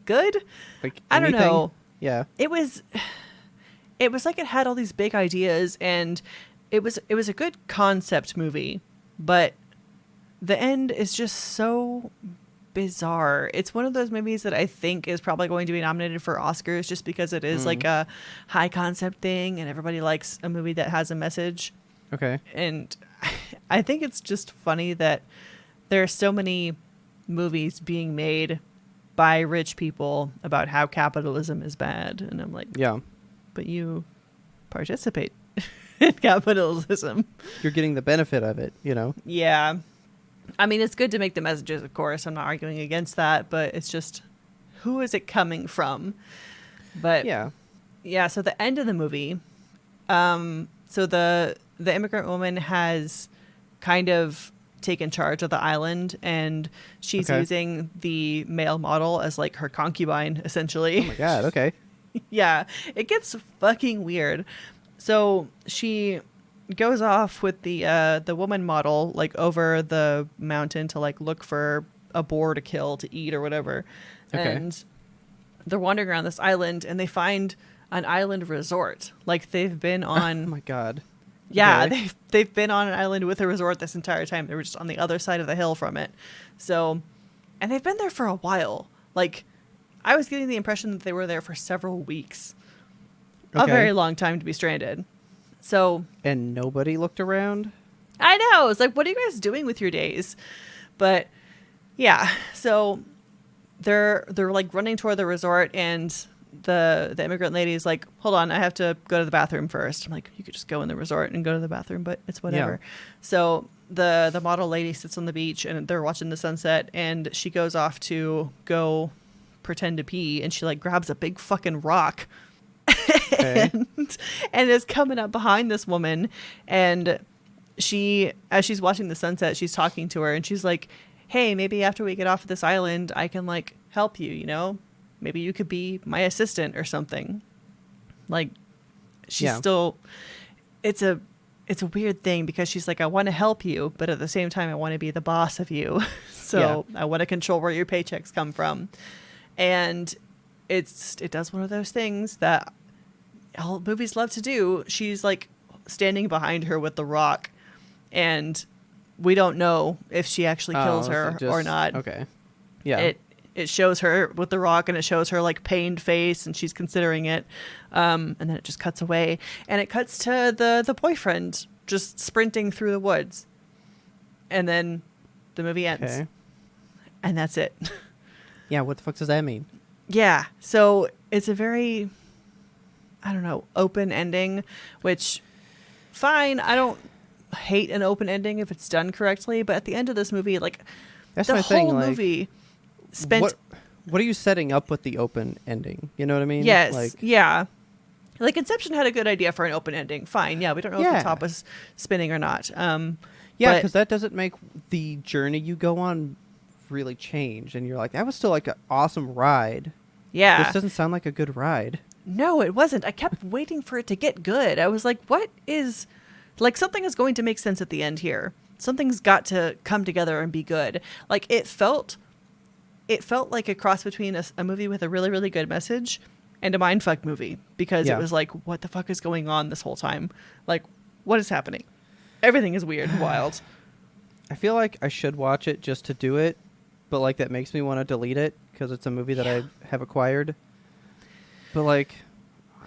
good. Like I don't know. Yeah. It was like it had all these big ideas, and it was a good concept movie, but the end is just so bizarre. It's one of those movies that I think is probably going to be nominated for Oscars just because it is like a high concept thing, and everybody likes a movie that has a message. Okay. And I think it's just funny that there are so many movies being made by rich people about how capitalism is bad. And I'm like, yeah, but you participate in capitalism. You're getting the benefit of it, you know? Yeah. I mean, it's good to make the messages, of course. I'm not arguing against that, but it's just, who is it coming from? But yeah. So the end of the movie, so the immigrant woman has kind of taken charge of the island, and she's Okay. using the male model as like her concubine, essentially. Oh my god. Okay. Yeah, it gets fucking weird. So she goes off with the woman model like over the mountain to like look for a boar to kill to eat or whatever. Okay. And they're wandering around this island and they find an island resort. Like they've been Oh on my god. yeah, Okay. they've been on an island with a resort this entire time. They were just on the other side of the hill from it. So, and they've been there for a while. Like I was getting the impression that they were there for several weeks. A Okay. very long time to be stranded. So And nobody looked around? I know. It's like, what are you guys doing with your days? But yeah, so they're like running toward the resort, and the immigrant lady's like, hold on, I have to go to the bathroom first. I'm like, you could just go in the resort and go to the bathroom, but it's whatever. Yeah. So the model lady sits on the beach and they're watching the sunset, and she goes off to go pretend to pee, and she like grabs a big fucking rock Okay. and is coming up behind this woman, and she, as she's watching the sunset, she's talking to her, and she's like, hey, maybe after we get off of this island I can like help you, you know, maybe you could be my assistant or something. Like she's Yeah. still, it's a weird thing because she's like, I want to help you, but at the same time I want to be the boss of you. So I want to control where your paychecks come from. And it does one of those things that all movies love to do. She's like standing behind her with the rock, and we don't know if she actually kills Oh, her so or just- not. Okay. Yeah. It shows her with the rock, and it shows her like pained face, and she's considering it. And then it just cuts away, and it cuts to the boyfriend just sprinting through the woods, and then the movie ends, Okay. and that's it. Yeah, what the fuck does that mean? Yeah, so it's a very, I don't know, open ending, which, fine, I don't hate an open ending if it's done correctly, but at the end of this movie, like, That's the my whole thing, like, movie spent... What are you setting up with the open ending? You know what I mean? Yes, Like, yeah. Like, Inception had a good idea for an open ending. Fine, yeah, we don't know if Yeah. the top was spinning or not. yeah, but- because that doesn't make the journey you go on really change. And you're like, that was still like an awesome ride. Yeah. This doesn't sound like a good ride. No, it wasn't. I kept waiting for it to get good. I was like, what is... Like, something is going to make sense at the end here. Something's got to come together and be good. Like, it felt like a cross between a movie with a really, really good message and a mindfuck movie. Because Yeah. it was like, what the fuck is going on this whole time? Like, what is happening? Everything is weird and wild. I feel like I should watch it just to do it, but like that makes me want to delete it because it's a movie that I have acquired. But like,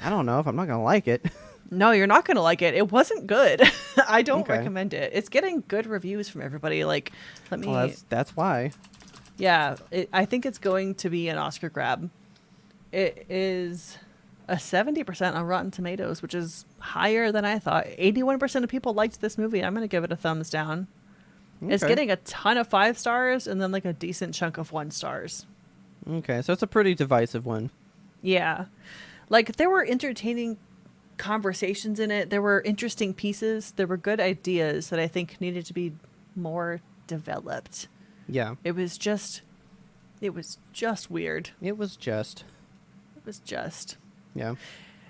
I don't know if I'm not gonna like it. No, you're not going to like it. It wasn't good. I don't Okay. recommend it. It's getting good reviews from everybody. Like, let me... Well, that's why. Yeah, I think it's going to be an Oscar grab. It is a 70% on Rotten Tomatoes, which is higher than I thought. 81% of people liked this movie. I'm going to give it a thumbs down. It's Okay. getting a ton of 5 stars and then like a decent chunk of 1 stars. Okay, so it's a pretty divisive one. Yeah. Like, there were entertaining conversations in it. There were interesting pieces. There were good ideas that I think needed to be more developed. Yeah, It was just weird. it was just. It was just. Yeah.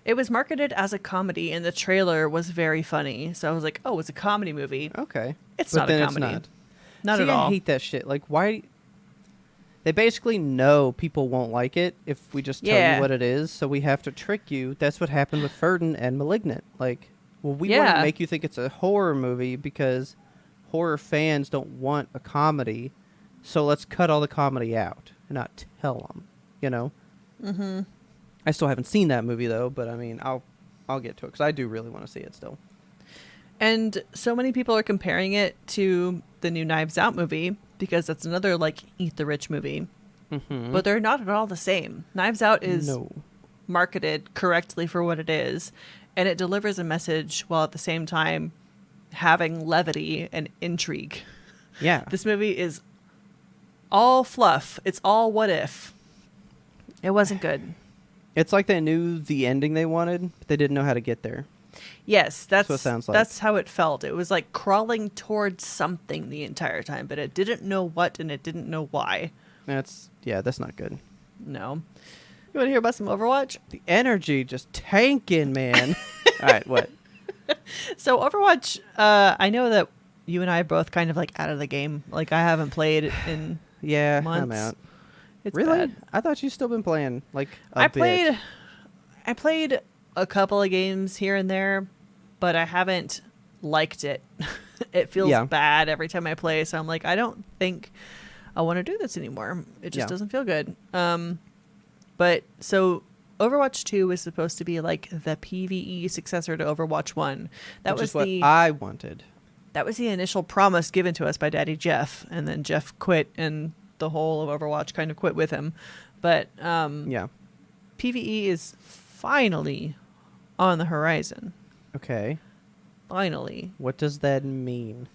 It was marketed as a comedy, and the trailer was very funny. So I was like, "Oh, it's a comedy movie." Okay. It's But not a then comedy. It's Not See, at all. I hate that shit. Like, why? They basically know people won't like it if we just tell Yeah. you what it is, so we have to trick you. That's what happened with Ferdin and Malignant. Like, well, we want Yeah. to make you think it's a horror movie because horror fans don't want a comedy, so let's cut all the comedy out and not tell them. You know. Mm-hmm. I still haven't seen that movie though, but I mean, I'll get to it because I do really want to see it still. And so many people are comparing it to the new Knives Out movie because that's another like Eat the Rich movie. Mm-hmm. But they're not at all the same. Knives Out is no. marketed correctly for what it is, and it delivers a message while at the same time having levity and intrigue. Yeah. This movie is all fluff. It's all what if. It wasn't good. It's like they knew the ending they wanted, but they didn't know how to get there. Yes, that's what it sounds like. That's how it felt. It was like crawling towards something the entire time, but it didn't know what and it didn't know why. That's not good. No. You want to hear about some Overwatch? The energy just tanking, man. All right, what? So Overwatch, I know that you and I are both kind of like out of the game. Like I haven't played in Yeah, months. I'm out. It's Really? bad. I thought you still been playing like a I bit. played a couple of games here and there, but I haven't liked it. It feels bad every time I play, so I'm like, I don't think I want to do this anymore. It just doesn't feel good. But so Overwatch 2 is supposed to be like the PvE successor to Overwatch 1. Which is what I wanted. That was the initial promise given to us by Daddy Jeff, and then Jeff quit and the whole of Overwatch kind of quit with him. But PvE is finally on the horizon. Okay. Finally. What does that mean?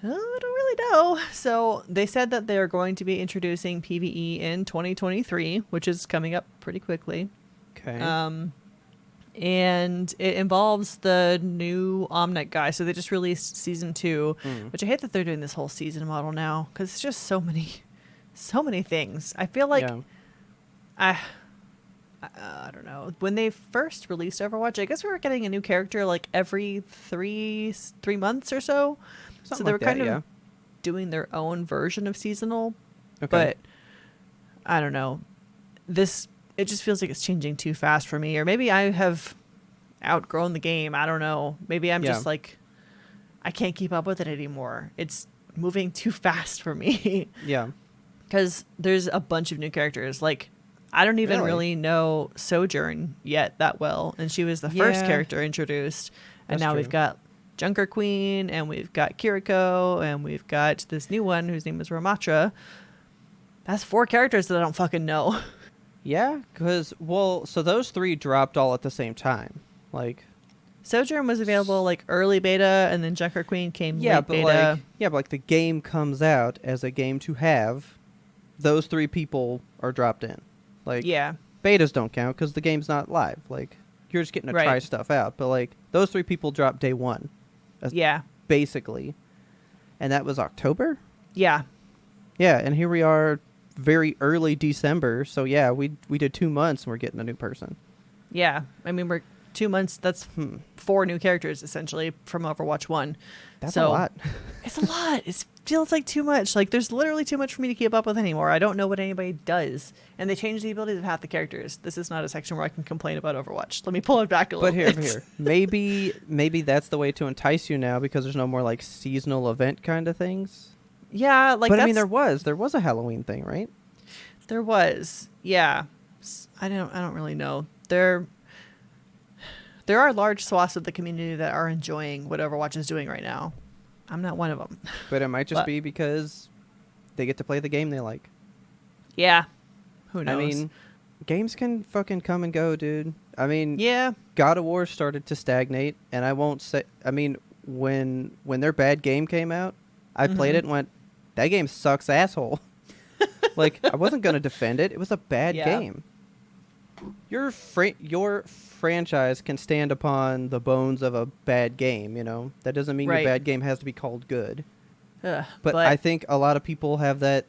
I don't really know. So they said that they're going to be introducing PvE in 2023, which is coming up pretty quickly. Okay. And it involves the new Omnic guy. So they just released season 2, which I hate that they're doing this whole season model now because it's just so many things. I feel like I don't know. When they first released Overwatch, I guess we were getting a new character like every three months or so. Something so they like were kind of doing their own version of seasonal. Okay. But I don't know. It just feels like it's changing too fast for me. Or maybe I have outgrown the game. I don't know. Maybe I'm just like, I can't keep up with it anymore. It's moving too fast for me. Yeah. Because there's a bunch of new characters. Like, I don't even really know Sojourn yet that well. And she was the first character introduced. And now we've got Junker Queen, and we've got Kiriko, and we've got this new one whose name is Ramatra. That's 4 characters that I don't fucking know. Yeah, because, so those 3 dropped all at the same time. Like, Sojourn was available like early beta, and then Junker Queen came late beta. But the game comes out as a game to have. Those 3 people are dropped in. Like, betas don't count because the game's not live. Like, you're just getting to try stuff out. But like, those 3 people dropped day 1. Basically. And that was October? Yeah. Yeah, and here we are very early December. So yeah, we did 2 months and we're getting a new person. Yeah. I mean, we're 2 months. That's 4 new characters essentially from Overwatch 1. That's a lot. It's a lot. It feels like too much. Like, there's literally too much for me to keep up with anymore. I don't know what anybody does. And they changed the abilities of half the characters. This is not a section where I can complain about Overwatch. Let me pull it back a little bit. But here. Maybe that's the way to entice you now because there's no more like seasonal event kind of things. Yeah, like, but I mean, there was a Halloween thing, right? There was, yeah. I don't really know. There are large swaths of the community that are enjoying what Overwatch is doing right now. I'm not one of them. But it might just be because they get to play the game they like. Yeah. Who knows? I mean, games can fucking come and go, dude. I mean, yeah. God of War started to stagnate, and I won't say. I mean, when their bad game came out, I played it and went, "That game sucks, asshole." Like, I wasn't gonna defend it. It was a bad game. Your franchise can stand upon the bones of a bad game, you know? That doesn't mean your bad game has to be called good. But I think a lot of people have that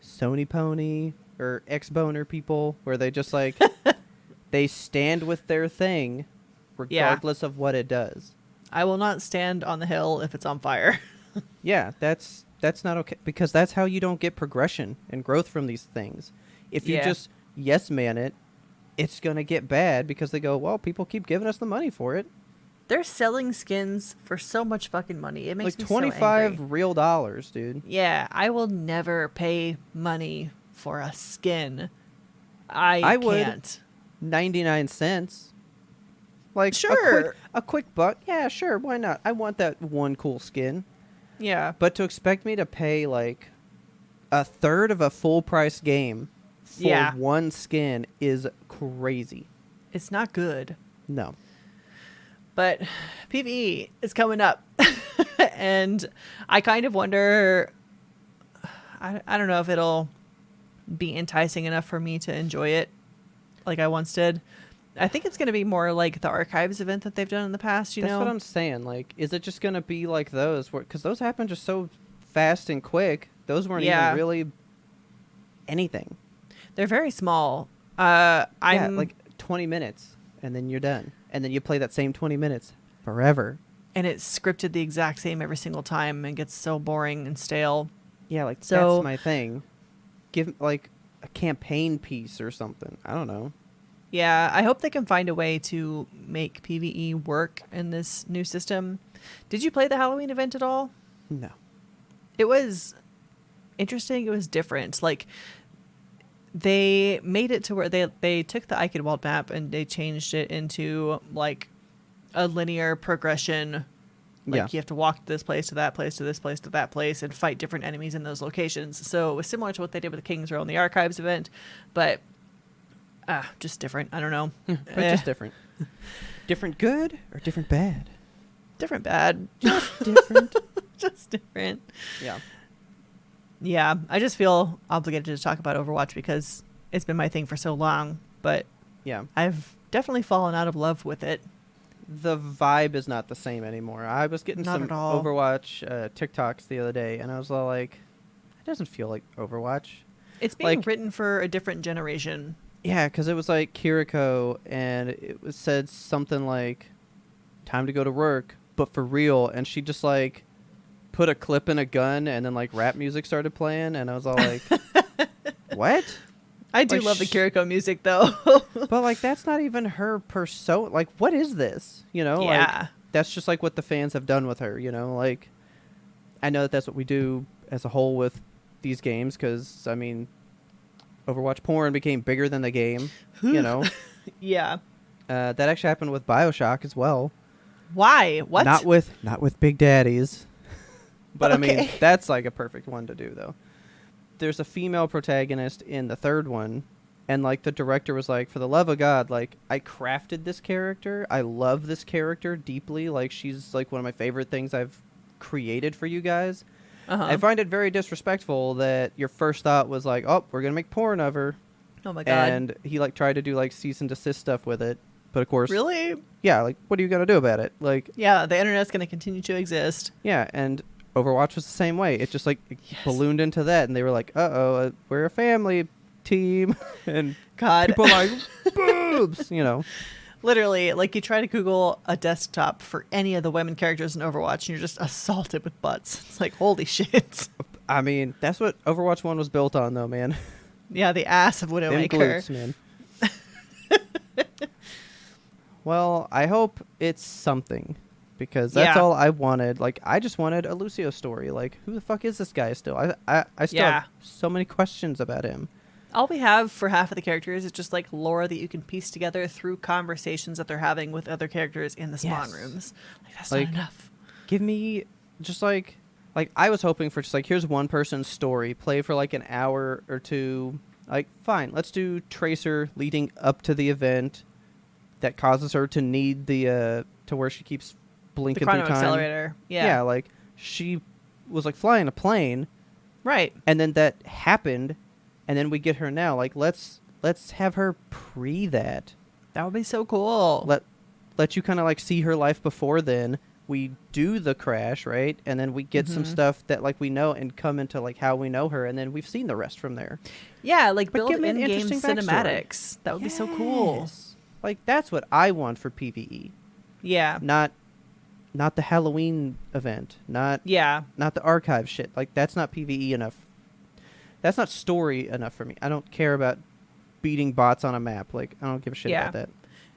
Sony pony or X-boner people where they just like, they stand with their thing regardless of what it does. I will not stand on the hill if it's on fire. Yeah, that's not okay because that's how you don't get progression and growth from these things. If you just yes man it, it's going to get bad because they go, well, people keep giving us the money for it. They're selling skins for so much fucking money. It makes like me 25 so angry. real dollars, dude. Yeah, I will never pay money for a skin. I can't. 99 cents. Like, sure. A quick buck. Yeah, sure. Why not? I want that one cool skin. Yeah. But to expect me to pay like a third of a full price game for one skin is crazy. It's not good. No. But PvE is coming up. And I kind of wonder, I don't know if it'll be enticing enough for me to enjoy it like I once did. I think it's going to be more like the archives event that they've done in the past, you That's know? what I'm saying. Like, is it just gonna be like those? Because those happen just so fast and quick. Those weren't Yeah. even really anything. They're very small. Yeah, I'm like 20 minutes, and then you're done. And then you play that same 20 minutes forever. and it's scripted the exact same every single time and gets so boring and stale. Yeah, like So- that's my thing. Give like a campaign piece or something. I don't know. Yeah, I hope they can find a way to make PvE work in this new system. Did you play the Halloween event at all? No. It was interesting. It was different. Like, they made it to where they took the Eichenwald map and they changed it into like a linear progression. Like, Yeah. you have to walk to this place, to that place, to this place, to that place, and fight different enemies in those locations. So it was similar to what they did with the King's Row and the Archives event, but just different. I don't know. But just different. Different good or different bad? Different bad. Just different. Just different. Yeah. Yeah, I just feel obligated to talk about Overwatch because it's been my thing for so long, but Yeah. I've definitely fallen out of love with it. The vibe is not the same anymore. I was getting Not some at all. Overwatch TikToks the other day, and I was all like, it doesn't feel like Overwatch. It's being Like- written for a different generation. Yeah, because it was like Kiriko, and it was said something like, time to go to work, but for real. And she just like put a clip in a gun, and then like rap music started playing, and I was all like, what? I do Like, love the sh- Kiriko music though. But like, that's not even her persona. Like, what is this? You know? Yeah. Like, that's just like what the fans have done with her, you know? Like, I know that that's what we do as a whole with these games, because, I mean, Overwatch porn became bigger than the game, you know? Yeah. That actually happened with BioShock as well. Why? What? Not with Big Daddies. But I mean, Okay. that's like a perfect one to do, though. There's a female protagonist in the third one, and like the director was like, for the love of God, like, I crafted this character. I love this character deeply. Like, she's like one of my favorite things I've created for you guys. Uh-huh. I find it very disrespectful that your first thought was like, oh, we're gonna make porn of her. Oh my god. And he like tried to do like cease and desist stuff with it, but of course, Really? yeah, like, what are you gonna do about it? Like, Yeah, the internet's going to continue to exist. yeah, and Overwatch was the same way. It just like ballooned into that, and they were like, we're a family team, and God. people are like, boobs, you know. Literally, like, you try to Google a desktop for any of the women characters in Overwatch, and you're just assaulted with butts. It's like, holy shit. I mean, that's what Overwatch 1 was built on, though, man. Yeah, the ass of Them Widowmaker. glutes, man. Well, I hope it's something, because that's Yeah. all I wanted. Like, I just wanted a Lucio story. Like, who the fuck is this guy still? I still Yeah. have so many questions about him. All we have for half of the characters is just like lore that you can piece together through conversations that they're having with other characters in the spawn Yes. rooms. Like, that's Like- not enough. Give me just like I was hoping for just like, here's one person's story, play for like an hour or two. Like, fine, let's do Tracer leading up to the event that causes her to need the to where she keeps The blinking chrono through time. accelerator. Yeah. Yeah, like she was like flying a plane, Right. and then that happened, and then we get her now. Like, let's have her pre that. That would be so cool. Let you kind of like see her life before then. We do the crash, right? And then we get some Mhm. stuff that like we know and come into like how we know her, and then we've seen the rest from there. Yeah, like But build give me an in-game interesting backstory. cinematics. That would be so cool. Yes. Like, that's what I want for PvE. Yeah. Not the Halloween event. Not Yeah. the archive shit. Like, that's not PvE enough. That's not story enough for me. I don't care about beating bots on a map. Like, I don't give a shit Yeah. about that.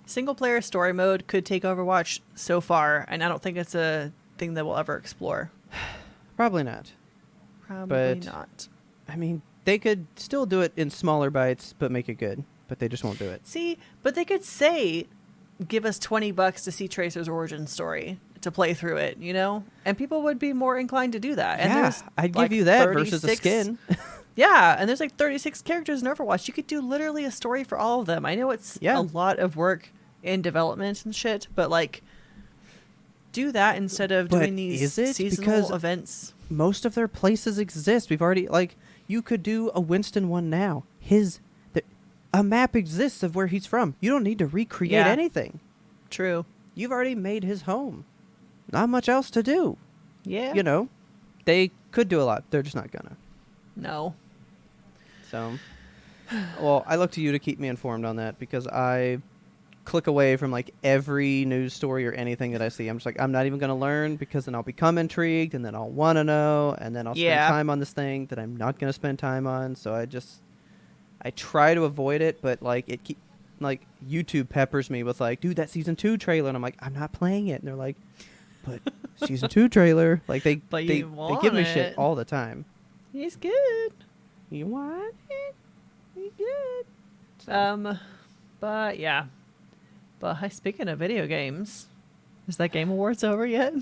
Single player story mode could take Overwatch so far, and I don't think it's a thing that we'll ever explore. Probably not. Probably But- not. I mean, they could still do it in smaller bites, but make it good. But they just won't do it. See, but they could say, give us $20 to see Tracer's origin story to play through it, you know? And people would be more inclined to do that. And Yeah, there's I'd like give you that versus a 36 skin. Yeah, and there's like 36 characters in Overwatch. You could do literally a story for all of them. I know it's Yeah. a lot of work in development and shit, but like, do that instead of But doing these is it? seasonal Because events. Most of their places exist. We've already, like, you could do a Winston one now. a map exists of where he's from. You don't need to recreate Yeah. anything. True. You've already made his home. Not much else to do. Yeah. You know, they could do a lot. They're just not gonna. No. So, well, I look to you to keep me informed on that because I click away from like every news story or anything that I see. I'm just like, I'm not even going to learn because then I'll become intrigued and then I'll want to know and then I'll spend Yeah. time on this thing that I'm not going to spend time on. So I try to avoid it, but like like YouTube peppers me with like, dude, that season 2 trailer. And I'm like, I'm not playing it. And they're like, but season 2 trailer. Like they give me shit it. all the time. He's good. You want it? You good? So, But yeah. But hi, speaking of video games, is that Game Awards over yet?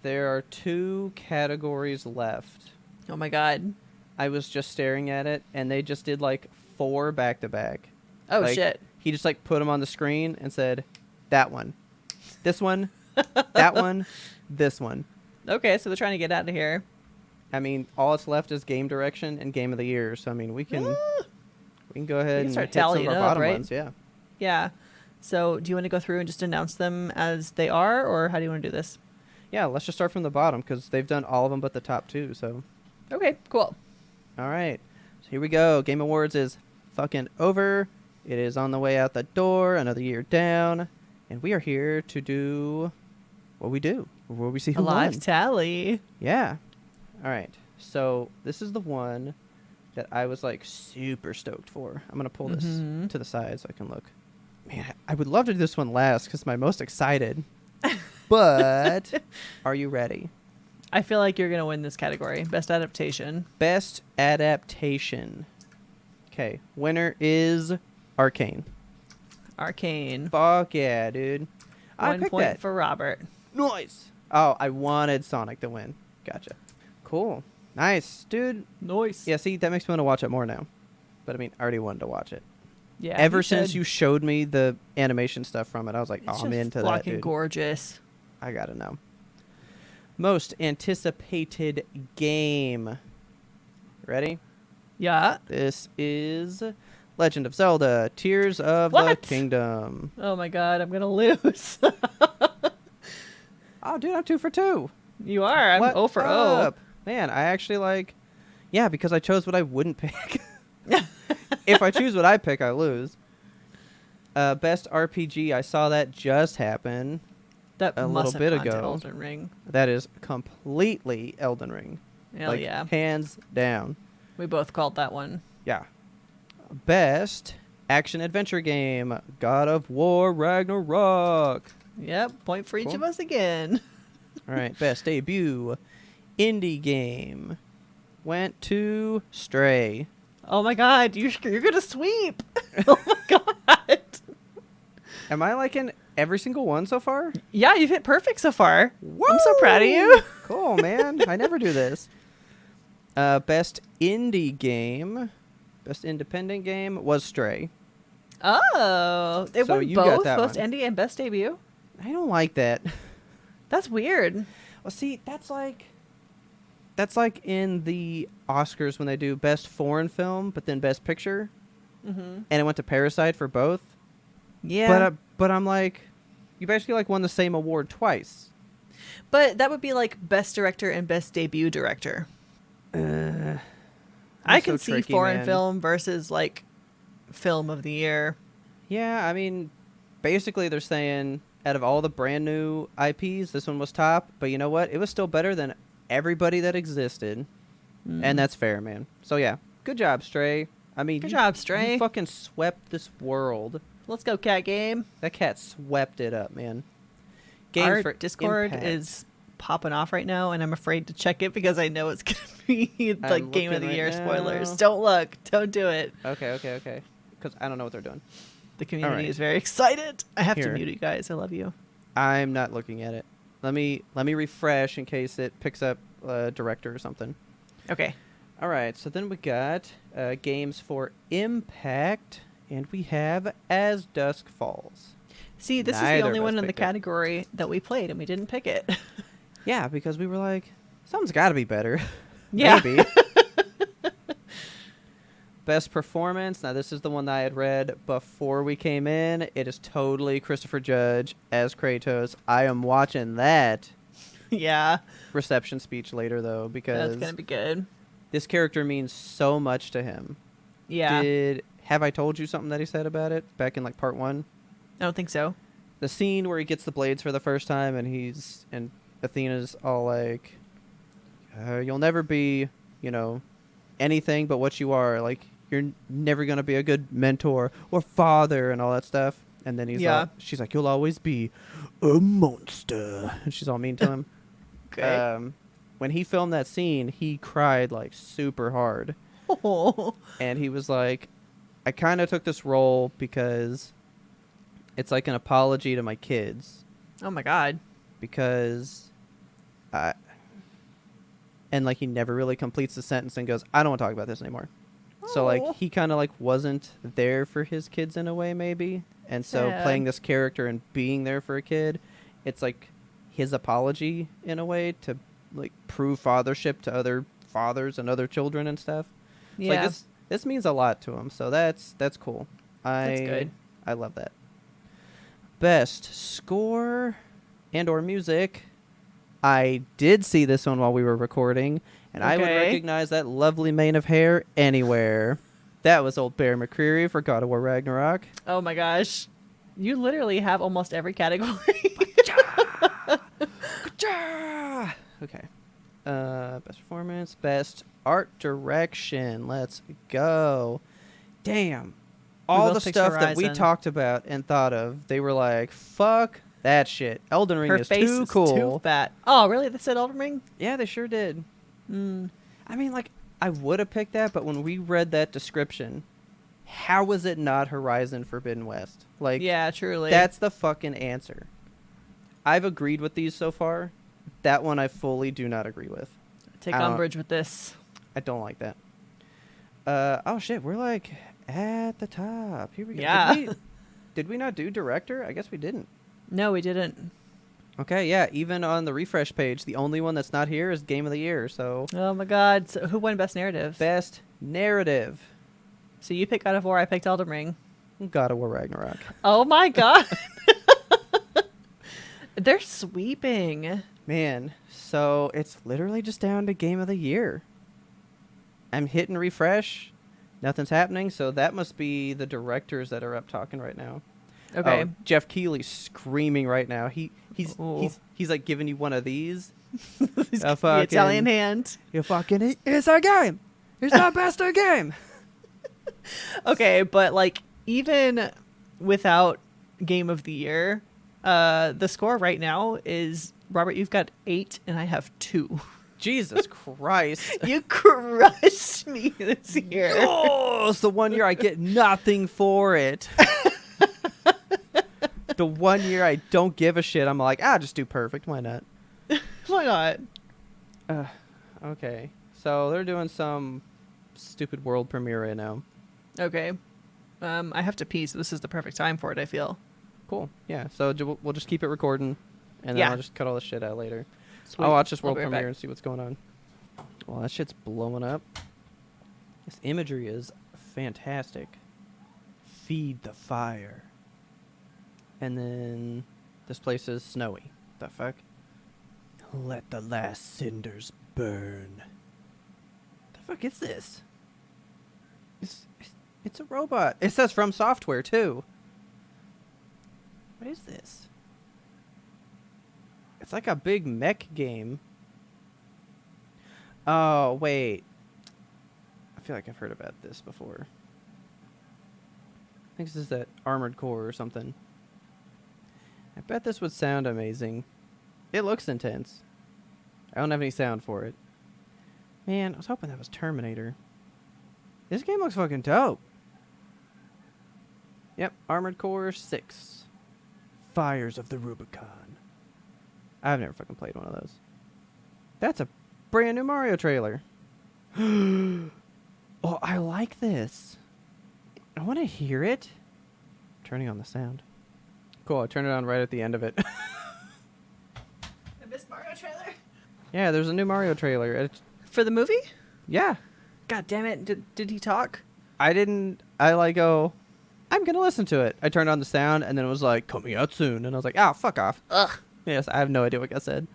there are 2 categories left. Oh my god. I was just staring at it, and they just did like 4 back to back. Oh Like, shit. He just like put them on the screen and said, "That one, this one, that one, this one." Okay, so they're trying to get out of here. I mean, all that's left is game direction and game of the year. So I mean, we can go ahead and start hit some of tallying our up, bottom right? ones. Yeah. Yeah. So do you want to go through and just announce them as they are, or how do you want to do this? Yeah. Let's just start from the bottom because they've done all of them but the top 2. So. Okay, cool. All right. So here we go. Game Awards is fucking over. It is on the way out the door, another year down. And we are here to do what we do, where we see A who live won. tally. Yeah. All right. So this is the one that I was like super stoked for. I'm going to pull this Mhm. to the side so I can look. Man, I would love to do this one last because I'm most excited. But are you ready? I feel like you're gonna win this category. Best adaptation. Best adaptation. Okay, winner is Arcane. Arcane. Fuck yeah, dude. I 1 picked point that. for Robert. Nice. Oh, I wanted Sonic to win. Gotcha. Cool. Nice, dude. Nice. Yeah, see, that makes me want to watch it more now. But I mean, I already wanted to watch it. Yeah. Ever since you showed me the animation stuff from it, I was like, It's oh, I'm just into that, fucking dude. gorgeous. I gotta know. Most anticipated game. Ready? Yeah. This is Legend of Zelda: Tears of the What? Kingdom. Oh my god, I'm gonna lose. Oh, dude, I'm 2 for 2. You are. I'm What 0 for 0. up? Man, I actually like. Yeah, because I chose what I wouldn't pick. If I choose what I pick, I lose. Best RPG. I saw that just happen. That A must little have bit gone to ago. Elden Ring. That is completely Elden Ring. Hell like, yeah. hands down. We both called that one. Yeah. Best action adventure game. God of War Ragnarok. Yep. Point for each Cool. of us again. All right. Best debut indie game went to Stray. Oh my god, you're gonna sweep. Oh my god. Am I liking every single one so far? Yeah, you've hit perfect so far. I'm so proud of you. Cool, man. I never do this. Best indie game, best independent game was Stray. Oh, it So won you got both that Best one. Indie and Best Debut. I don't like that. That's weird. Well, see, that's like in the Oscars when they do best foreign film, but then best picture, Mm-hmm. and it went to Parasite for both. Yeah, But I'm like, you basically like won the same award twice. but that would be like Best Director and Best Debut Director. I can so see tricky, foreign man. film versus like Film of the Year. Yeah, I mean, basically they're saying out of all the brand new IPs, this one was top. But you know what? It was still better than everybody that existed, and that's fair, man. So yeah, good job, Stray. I mean, Good job, Stray. You fucking swept this world. Let's go, Cat Game. That cat swept it up, man. Our for Discord impact. is popping off right now, and I'm afraid to check it because I know it's gonna be like I'm Game of looking the right Year spoilers. now. Don't look. Don't do it. Okay. Because I don't know what they're doing. The community right. is very excited. I have to Here. mute you guys. I love you. I'm not looking at it. Let me refresh in case it picks up director or something. Okay. All right, so then we got games for Impact, and we have As Dusk Falls. See, this is Neither the of only us one in the picked it. category that we played, and we didn't pick it. Yeah, because we were like, something's got to be better. Yeah. Maybe. Best performance. Now, this is the one that I had read before we came in. It is totally Christopher Judge as Kratos. I am watching that Yeah, reception speech later, though, because that's gonna be good. this character means so much to him. Yeah, Have I told you something that he said about it back in like part 1? I don't think so. The scene where he gets the blades for the first time and Athena's all like, you'll never be, anything but what you are. Like, you're never going to be a good mentor or father and all that stuff. And then she's like, you'll always be a monster. And she's all mean to him. Okay. When he filmed that scene, he cried like super hard. Oh. And he was like, I kind of took this role because it's like an apology to my kids. Oh my God. Because and like he never really completes the sentence and goes, I don't want to talk about this anymore. So like he kind of like wasn't there for his kids in a way, maybe. And so playing this character and being there for a kid, it's like his apology in a way to like prove fathership to other fathers and other children and stuff. So Yeah. like this means a lot to him. So that's cool. That's good. I love that. Best score and or music. I did see this one while we were recording, and I would recognize that lovely mane of hair anywhere. That was old Bear McCreary for God of War Ragnarok. Oh my gosh. You literally have almost every category. Okay. Best performance, best art direction. Let's go. Damn. All the both picked stuff that we Horizon. talked about and thought of, they were like, fuck that shit. Elden Ring Her is face too is cool. too fat. Oh, really? They said Elden Ring? Yeah, they sure did. Mm. I mean, like, I would have picked that, but when we read that description, how was it not Horizon Forbidden West? Like, Yeah, truly. that's the fucking answer. I've agreed with these so far. That one I fully do not agree with. Take I don't- umbrage with this. I don't like that. Oh shit, we're like at the top. Here we go. Yeah. Did we not do director? I guess we didn't. No, we didn't. Okay, yeah. Even on the refresh page, the only one that's not here is Game of the Year. So Oh my God. So who won Best Narrative? best narrative, So you picked God of War, I picked Elden Ring. God of War Ragnarok. Oh my God. They're sweeping. Man, so it's literally just down to Game of the Year. I'm hitting refresh. Nothing's happening, so that must be the directors that are up talking right now. Okay. Oh, Jeff Keighley's screaming right now. He's Ooh. like giving you one of these. The fucking- Italian hand. You fucking it's our game. It's our best game. Okay, but like even without Game of the Year, the score right now is Robert, you've got 8 and I have 2. Jesus Christ. You crushed me this year. Oh, it's the one year I get nothing for it. The one year I don't give a shit. I'm like, just do perfect. Why not? Why not? Okay. So they're doing some stupid world premiere right now. Okay. I have to pee, so this is the perfect time for it, I feel. Cool. Yeah. So we'll just keep it recording, and then Yeah. I'll just cut all this shit out later. Sweet. I'll watch this I'll world be right premiere back. and see what's going on. Well, that shit's blowing up. This imagery is fantastic. Feed the fire. And then this place is snowy. The fuck? Let the last cinders burn. The fuck is this? It's a robot. It says From Software too. What is this? It's like a big mech game. Oh, wait. I feel like I've heard about this before. I think this is that Armored Core or something. I bet this would sound amazing. It looks intense. I don't have any sound for it. Man, I was hoping that was Terminator. This game looks fucking dope. Yep, Armored Core 6. Fires of the Rubicon. I've never fucking played one of those. That's a brand new Mario trailer. Oh, I like this. I want to hear it. Turning on the sound. Cool, I turned it on right at the end of it. I missed Mario trailer. Yeah, there's a new Mario trailer. For the movie? Yeah. God damn it. Did he talk? I like go, I'm going to listen to it. I turned on the sound and then it was like, coming out soon. And I was like, oh, fuck off. Ugh. Yes, I have no idea what I said.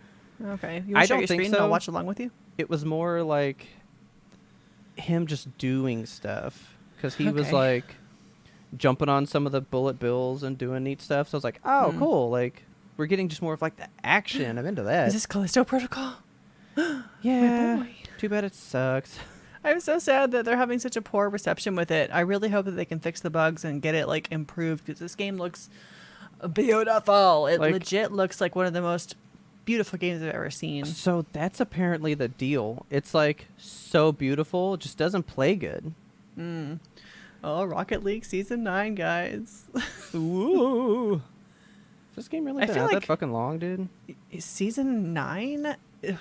Okay. You I want to share don't your think screen and I'll so. watch along with you? It was more like him just doing stuff. Because he was Okay. like jumping on some of the bullet bills and doing neat stuff. So I was like, oh, cool. Like, we're getting just more of like the action. I'm into that. Is this Callisto Protocol? Yeah. boy. Too bad it sucks. I'm so sad that they're having such a poor reception with it. I really hope that they can fix the bugs and get it like improved because this game looks beautiful. It Like- legit looks like one of the most beautiful games I've ever seen. So that's apparently the deal. It's like so beautiful, it just doesn't play good. Oh, Rocket League Season 9, guys. Ooh. Is this game really I been feel out that like- fucking long, dude? Season 9? Ugh.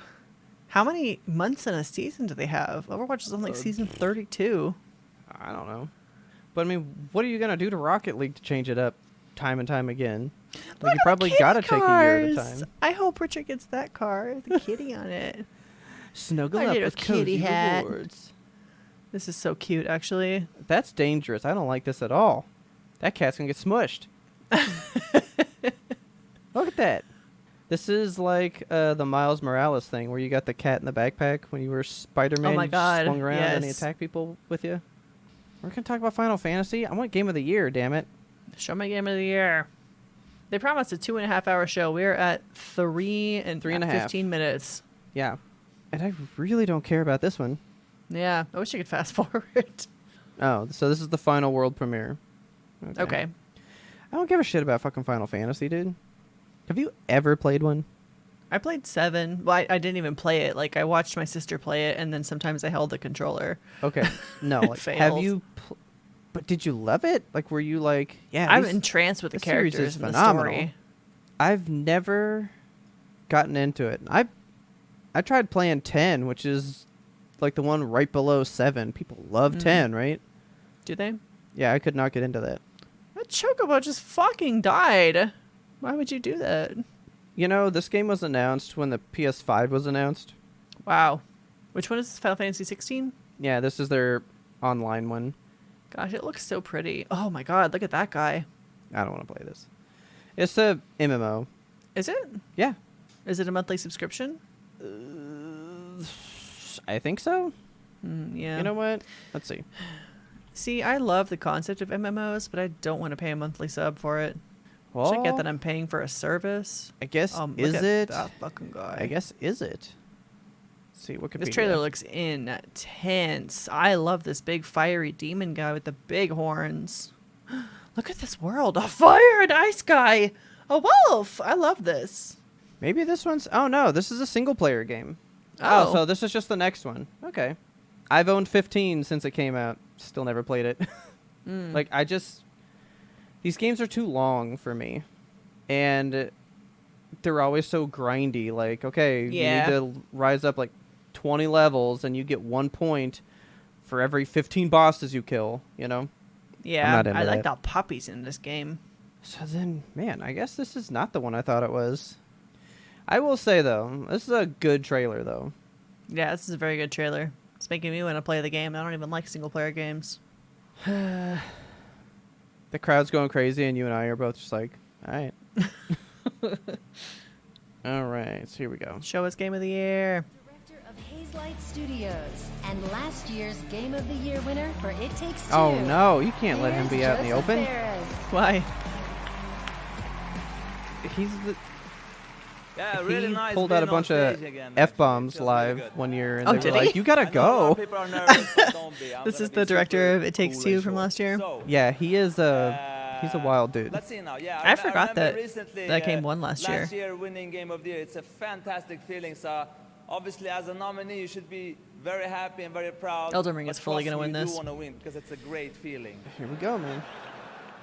How many months in a season do they have? Overwatch is on like season 32. I don't know. But I mean, what are you gonna do to Rocket League to change it up time and time again? Like, you probably gotta take a year at a time. I hope Richard gets that car with the kitty on it. Snuggle My up little with kitty cozy hat. rewards. This is so cute, actually. That's dangerous. I don't like this at all. That cat's gonna get smushed. Look at that. This is like the Miles Morales thing where you got the cat in the backpack when you were Spider-Man. Oh my you God, swung around and he yes. attacked people with you. We're gonna talk about Final Fantasy. I want Game of the Year. Damn it. Show my game of the year. They promised a 2.5-hour show. We're at 3 and 3.5. 15 minutes. Yeah. And I really don't care about this one. Yeah, I wish I could fast forward. Oh, so this is the final world premiere. Okay. I don't give a shit about fucking Final Fantasy, dude. Have you ever played one? I played 7. Well, I didn't even play it. Like, I watched my sister play it, and then sometimes I held the controller. Okay. No. Like, have Failed. you... But did you love it? Like, were you like... Yeah, I'm these- entranced with the this series characters is and phenomenal. the story. I've never gotten into it. I tried playing 10, which is like the one right below 7. People love 10, right? Do they? Yeah, I could not get into that. That Chocobo just fucking died. Why would you do that? You know, this game was announced when the PS5 was announced. Wow. Which one is this? Final Fantasy 16? Yeah, this is their online one. Gosh, it looks so pretty. Oh my god, look at that guy. I don't want to play this. It's a MMO. Is it? Yeah. Is it a monthly subscription? I think so. Yeah. You know what? Let's see. See, I love the concept of MMOs, but I don't want to pay a monthly sub for it. Well, Should I get that I'm paying for a service? I guess, Look is at it? that fucking guy. I guess, is it? Let's see, what could This be trailer looks intense. I love this big fiery demon guy with the big horns. Look at this world. A fire and ice guy. A wolf. I love this. Maybe this one's... Oh, no. This is a single-player game. Oh. Oh, so this is just the next one. Okay. I've owned 15 since it came out. Still never played it. Like, I just... These games are too long for me. And they're always so grindy. Like, okay, Yeah. you need to rise up, like, 20 levels, and you get 1 point for every 15 bosses you kill, you know? Yeah, not into I like that. the puppies in this game. So then, man, I guess this is not the one I thought it was. I will say, though, this is a good trailer, though. Yeah, this is a very good trailer. It's making me want to play the game. I don't even like single player games. The crowd's going crazy, and you and I are both just like, all right. All right, so here we go. Show us game of the year. Director of Haze Light Studios and last year's Game of the Year winner for It Takes Two. Oh, no, you can't let him Here's be out in the Joseph open. Fares. Why? He's the... Yeah, He really nice pulled out a being on bunch of stage again, F-bombs actually. It feels really live good. one year, and Oh, they did were he? like, you gotta I know a lot go. of people are nervous, but don't be. I'm This gonna is be the director super of It Takes cool Two and from short. last year? So, Yeah, he is he's a wild dude. let's see now. Yeah, I forgot remember that recently, that game won last year. Last year winning Game of the Year, it's a fantastic feeling. So obviously, as a nominee, you should be very happy and very proud. Elden Ring But is fully trust gonna me, win you this. do want to win because it's a great feeling. Here we go, man.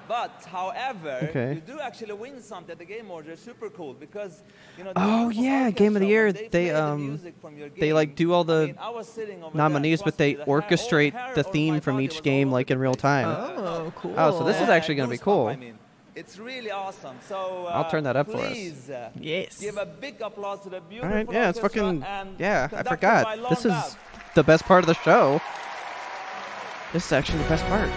But however, Okay. you do actually win something at the game order. It's super cool because you know. Oh, the yeah, Game of the orchestra, Year, when they, play the music from your they, like, game, do all I the mean, I was sitting over nominees, there, but they trust me, the hair- orchestrate hair the on theme my from body each was game, all like, over in the real place. time. Oh, cool. Oh, so this is actually gonna be goosebumps, cool. I mean. It's really awesome. So I'll turn that up for us. please, Yes. give a big applause to the All beautiful right, yeah, it's orchestra fucking... and Yeah, I conducted forgot. by This Long is Bab. the best part of the show. This is actually the best part.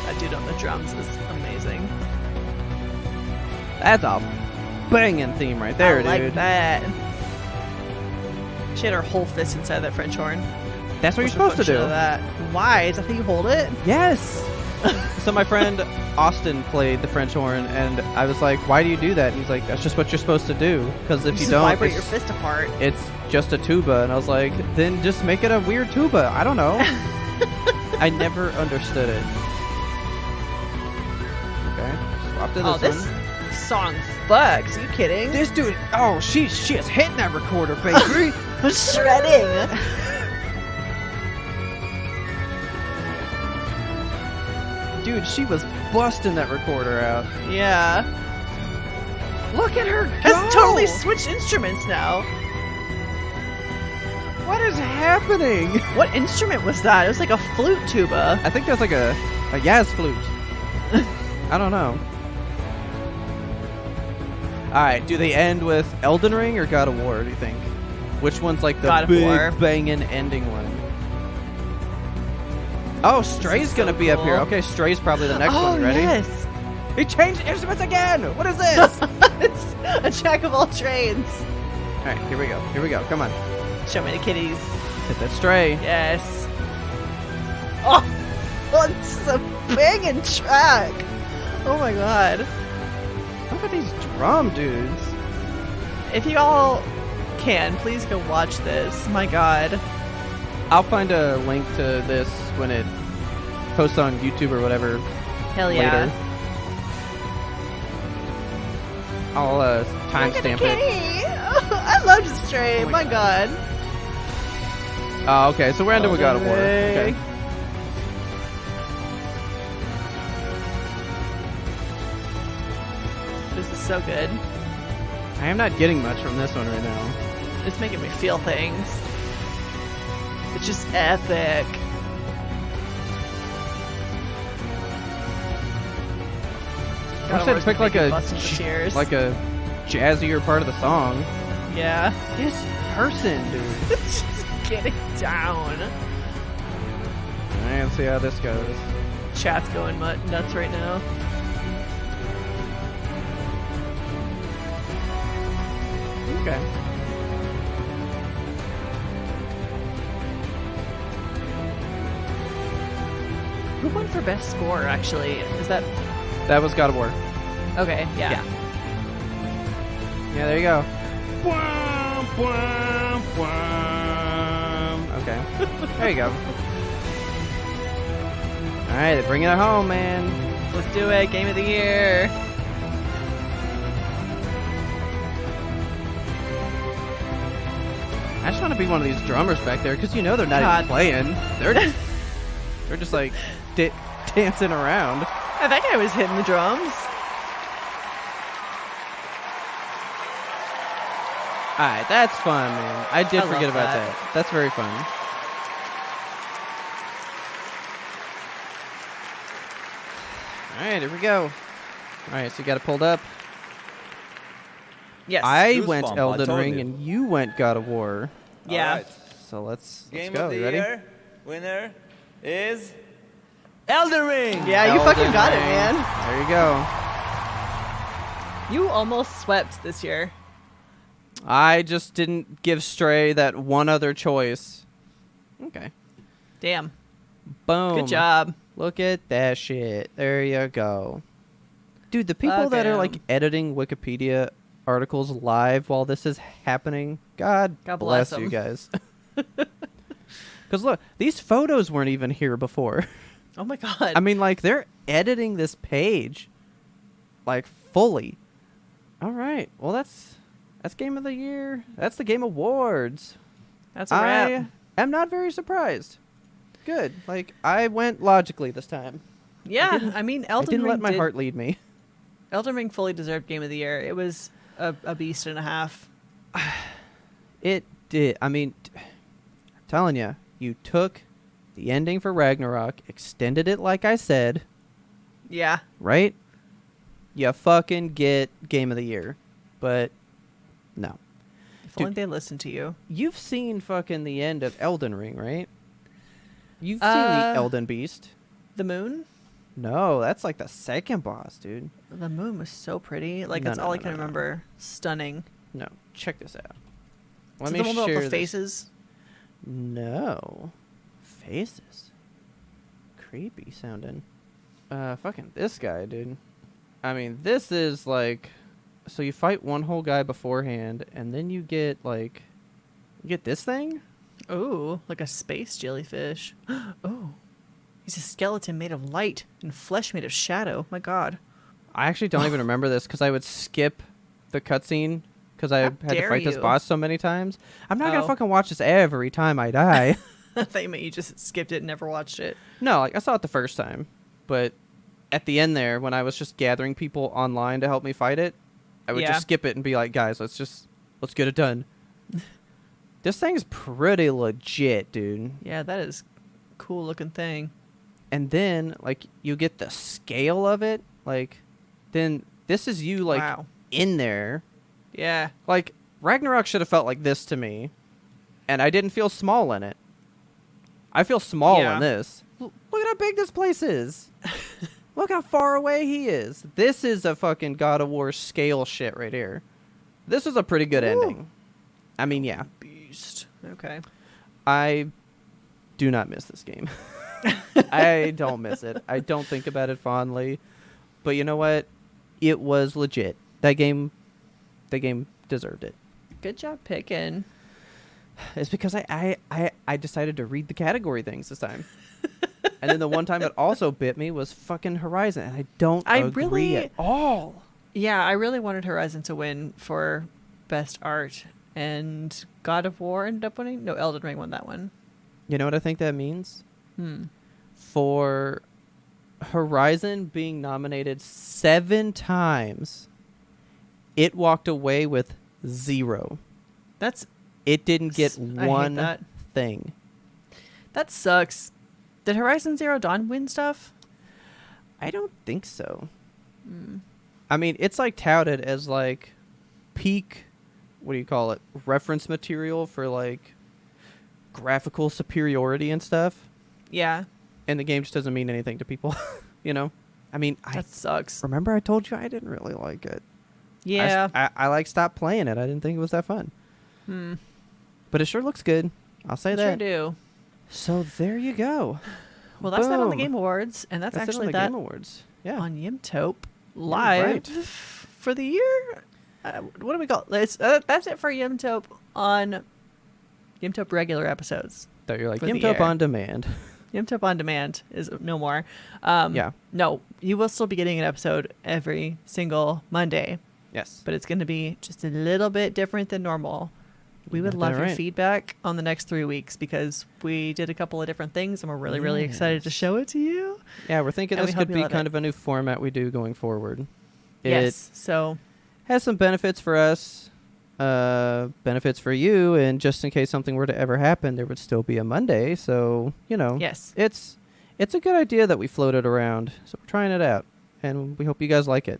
That dude on the drums is amazing. That's a banging theme right there, I like dude. that. She had her whole fist inside that French horn. That's what you're What's supposed to the do. function of that? Why? Is that how you hold it? Yes. So my friend Austin played the French horn, and I was like, "Why do you do that?" And he's like, "That's just what you're supposed to do. Because if you just don't, vibrate your it's, fist apart. it's just a tuba." And I was like, "Then just make it a weird tuba." I don't know. I never understood it. Okay, swap to Oh, this this one. song fucks. Are you kidding? This dude, oh, she's hitting that recorder, baby. Shredding. Dude, she was busting that recorder out. Yeah. Look at her go! Has totally switched instruments now. What is happening? What instrument was that? It was like a flute tuba. I think that's like a jazz flute. I don't know. Alright, do they end with Elden Ring or God of War, do you think? Which one's like the God of big War. banging ending one? Oh, Stray's is gonna so be up here. cool. Okay, Stray's probably the next Oh, one. Ready? yes. He changed instruments again! What is this? It's a jack of all trades. Alright, here we go. Here we go. Come on. Show me the kitties. Hit that Stray. Yes. Oh, it's a banging track. Oh my god. Look at these drum dudes. If you all can, please go watch this. My god. I'll find a link to this when it posts on YouTube or whatever Hell yeah. later. I'll timestamp it. Kitty. I love Stray. Oh my my god. Oh, okay, so we're ending with God of War. Elden Okay. Ring. This is so good. I am not getting much from this one right now. It's making me feel things. It's just epic. I wish they'd pick like a cheers. like a jazzier part of the song. Yeah. This person, dude. It's just getting down. Alright, let's see how this goes. Chat's going nuts right now. Okay. Who won for best score? Actually, is that That was God of War. okay? Yeah. Yeah, there you go. Okay. There you go. Alright, they're bringing it home, man. Let's do it. Game of the year. I just want to be one of these drummers back there because you know they're not God. even playing. They're just like dancing around. That guy was hitting the drums. Alright, that's fun, man. I did I forget love about that. that. That's very fun. Alright, here we go. Alright, so you got it pulled up. Yes. I Goosebump, went I Elden told Ring you. and you went God of War. yeah. Alright. So let's Game go. of the You ready? year winner is Elden Ring. Yeah, you fucking Elden got it, Ring. man. There you go. You almost swept this year. I just didn't give Stray that one other choice. Okay. Damn. Boom. Good job. Look at that shit. There you go. Dude, the people that are Okay. like editing Wikipedia articles live while this is happening, God bless you 'em. guys. Because look, these photos weren't even here before. Oh my god. I mean, like, they're editing this page, like, fully. All right. Well, that's Game of the Year. That's the Game Awards. that's a wrap. I am not very surprised. Good. Like, I went logically this time. Yeah, I mean, I Elden didn't Ring let my heart lead me. Elden Ring fully deserved Game of the Year. It was a beast and a half. It did. I mean, I'm telling you, you took the ending for Ragnarok, extended it like I said, Yeah. right? You fucking get Game of the Year. But no. only they listen to you. You've seen fucking the end of Elden Ring, right? You've seen the Elden Beast. The moon? No, that's like the second boss, dude. The moon was so pretty. Like, No, that's no, all no, I can no, no. remember. Stunning. No, check this out. Is Let it me the one share with the this. faces? No. Faces. Creepy sounding. Fucking this guy, dude. I mean, this is like... So you fight one whole guy beforehand, and then you get, like... You get this thing? Ooh, like a space jellyfish. Oh. He's a skeleton made of light and flesh made of shadow. My god. I actually don't even remember this, because I would skip the cutscene, because I How had to dare fight this you. boss so many times. I'm not going Oh. to fucking watch this every time I die. I thought you meant you just skipped it and never watched it. No, like, I saw it the first time, but at the end there, when I was just gathering people online to help me fight it, I would Yeah. just skip it and be like, guys, let's get it done. This thing's pretty legit, dude. Yeah, that is a cool looking thing. And then, like, you get the scale of it. Like, then this is you, like, Wow. in there. Yeah. Like, Ragnarok should have felt like this to me. And I didn't feel small in it. I feel small Yeah. in this. Look at how big this place is. Look how far away he is. This is a fucking God of War scale shit right here. This was a pretty good Ooh. ending. I mean, yeah. Beast. Okay. I do not miss this game. I don't miss it. I don't think about it fondly. But you know what? It was legit. The game deserved it. Good job picking. It's because I decided to read the category things this time. And then the one time it also bit me was fucking Horizon. And I don't agree really- at all. Yeah, I really wanted Horizon to win for best art, and God of War ended up winning. No, Elden Ring won that one. You know what I think that means? Hmm. For Horizon being nominated 7 times, it walked away with 0. That's It didn't get I hate one that. thing. That sucks. Did Horizon Zero Dawn win stuff? I don't think so. I mean, it's like touted as like peak, what do you call it? Reference material for like graphical superiority and stuff. Yeah, And the game just doesn't mean anything to people, you know? I mean, I that sucks. remember I told you I didn't really like it. Yeah. I like stopped playing it. I didn't think it was that fun. Hmm. But it sure looks good. I'll say I that. sure do. So there you go. Well, that's that on the Boom. Game Awards, and that's it on actually the that Game Awards. Yeah. on Yimtope live right. for the year. What do we call it? That's it for Yimtope on Yimtope regular episodes. That you're like, for the Yimtope year. on demand. Yimtope on demand is no more. Yeah. No, you will still be getting an episode every single Monday, Yes. but it's going to be just a little bit different than normal. We would got love that your right. feedback on the next 3 weeks because we did a couple of different things and we're really, really excited to Yes. show it to you. Yeah, we're thinking And we this hope could you be love kind it. of a new format we do going forward. It Yes. So, has some benefits for us, benefits for you, and just in case something were to ever happen, there would still be a Monday. So, you know, yes. it's a good idea that we floated around. So we're trying it out, and we hope you guys like it.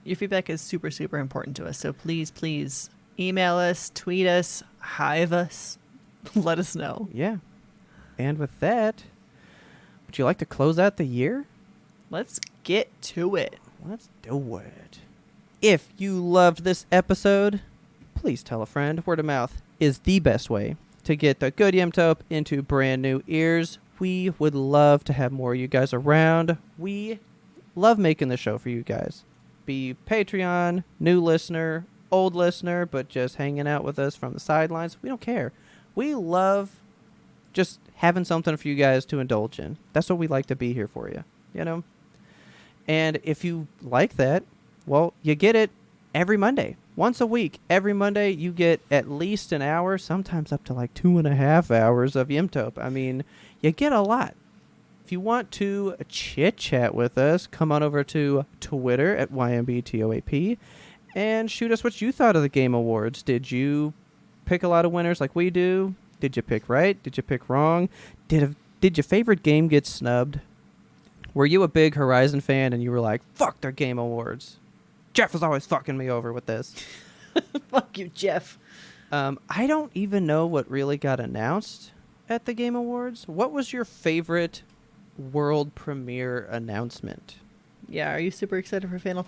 Your feedback is super, super important to us. So please, please email us, tweet us, hive us, let us know. Yeah. And with that, would you like to close out the year? Let's get to it. Let's do it. If you loved this episode, please tell a friend. Word of mouth is the best way to get the good Yimtope into brand new ears. We would love to have more of you guys around. We love making the show for you guys. Be Patreon, new listener, old listener, but just hanging out with us from the sidelines. We don't care. We love just having something for you guys to indulge in. That's what we like to be here for you, you know? And if you like that, well, you get it every Monday. Once a week, every Monday, you get at least an hour, sometimes up to like 2.5 hours of Yimtope. I mean, you get a lot. If you want to chit-chat with us, come on over to Twitter at YMBTOAP and shoot us what you thought of the Game Awards. Did you pick a lot of winners like we do? Did you pick right? Did you pick wrong? Did your favorite game get snubbed? Were you a big Horizon fan and you were like, fuck their Game Awards? Jeff was always fucking me over with this. Fuck you, Jeff. I don't even know what really got announced at the Game Awards. What was your favorite world premiere announcement? Yeah, are you super excited for Final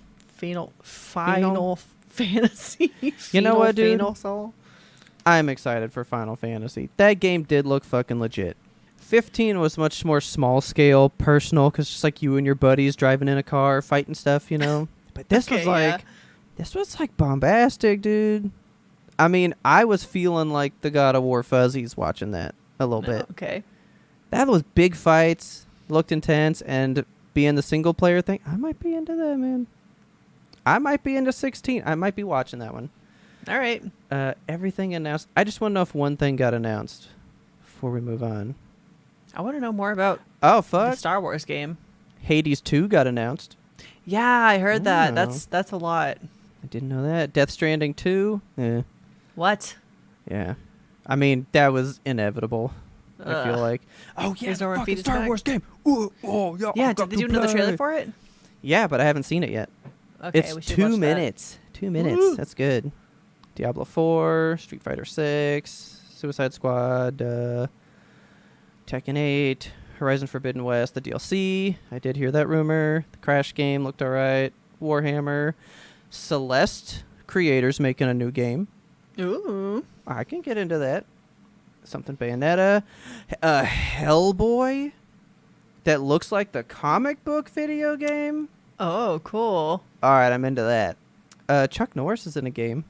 Fantasy? You know what, dude? Final Soul? I'm excited for Final Fantasy. That game did look fucking legit. 15 was much more small scale, personal, because just like you and your buddies driving in a car, fighting stuff, you know. But this was like, this was like bombastic, dude. I mean, I was feeling like the God of War fuzzies watching that a little bit. Okay. That was big fights, looked intense, and being the single player thing, I might be into that, man. I might be into 16. I might be watching that one. All right. Everything announced. I just want to know if one thing got announced before we move on. I want to know more about Oh, the fuck. Star Wars game. Hades 2 got announced. Yeah, I heard that. Oh. That's a lot. I didn't know that. Death Stranding 2. Yeah. What? Yeah. I mean, that was inevitable. I feel like. Oh, yeah, There's no the more fucking feet Star back. Wars game. Ooh, oh, yeah, Yeah, I've got did they to do another trailer play. for it? Yeah, but I haven't seen it yet. Okay, It's we should 2 watch that. minutes. 2 minutes. Woo. That's good. Diablo 4, Street Fighter 6, Suicide Squad, Tekken 8, Horizon Forbidden West, the DLC. I did hear that rumor. The Crash game looked alright. Warhammer. Celeste creators making a new game. Ooh. I can get into that. Something Bayonetta. Hellboy. That looks like the comic book video game. Oh, cool. Alright, I'm into that. Chuck Norris is in a game.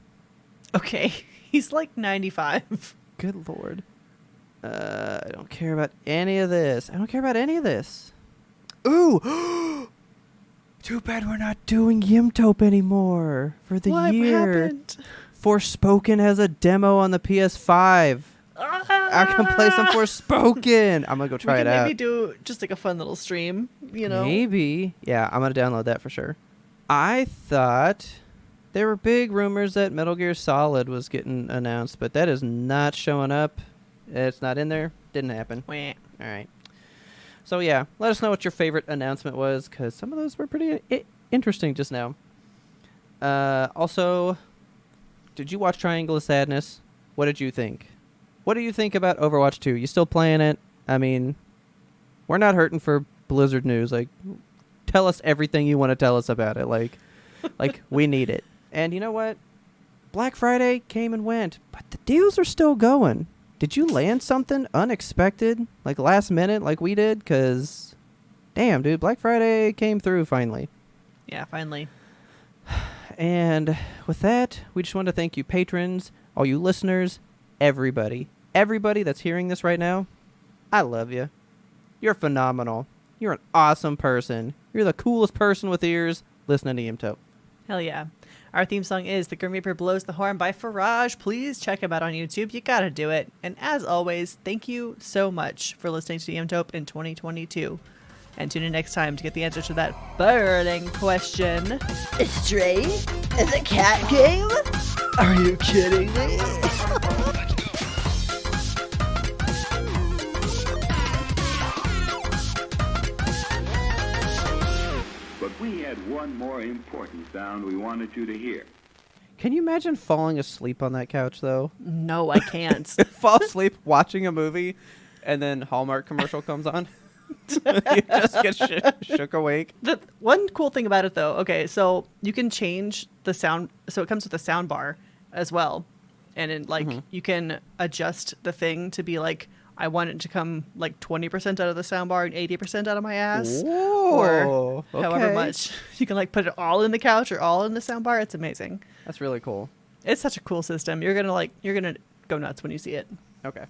Okay. He's like 95. Good lord. I don't care about any of this. I don't care about any of this. Ooh! Too bad we're not doing Yimtope anymore for the What year. happened? Forspoken has a demo on the PS5. I can play some Forspoken. I'm gonna go try we it can out. maybe do just like a fun little stream, you know? Maybe. Yeah, I'm gonna download that for sure. I thought there were big rumors that Metal Gear Solid was getting announced, but that is not showing up. It's not in there. Didn't happen. Wah. All right. So yeah, let us know what your favorite announcement was, because some of those were pretty interesting just now. Also, did you watch Triangle of Sadness? What did you think? What do you think about Overwatch 2? You still playing it? I mean, we're not hurting for Blizzard news. Like, tell us everything you want to tell us about it. Like we need it. And you know what? Black Friday came and went, but the deals are still going. Did you land something unexpected, like last minute, like we did? Because, damn, dude, Black Friday came through finally. Yeah, finally. And with that, we just want to thank you patrons, all you listeners, everybody. Everybody that's hearing this right now, I love you. You're phenomenal. You're an awesome person. You're the coolest person with ears listening to Yimtope. Hell yeah. Our theme song is The Grim Reaper Blows the Horn by Faraj. Please check him out on YouTube. You gotta do it. And as always, thank you so much for listening to Yimtope in 2022. And tune in next time to get the answer to that burning question. Stray? Is a cat game? Are you kidding me? But we had one more important sound we wanted you to hear. Can you imagine falling asleep on that couch, though? No, I can't. Fall asleep watching a movie, and then Hallmark commercial comes on. You just get shook awake. The one cool thing about it, though, okay, so you can change the sound. So it comes with a sound bar as well. And in, like, you can adjust the thing to be like, I want it to come like 20% out of the sound bar and 80% out of my ass. Whoa, Or however okay. much. You can like put it all in the couch or all in the sound bar. It's amazing. That's really cool. It's such a cool system. You're gonna go nuts when you see it. Okay.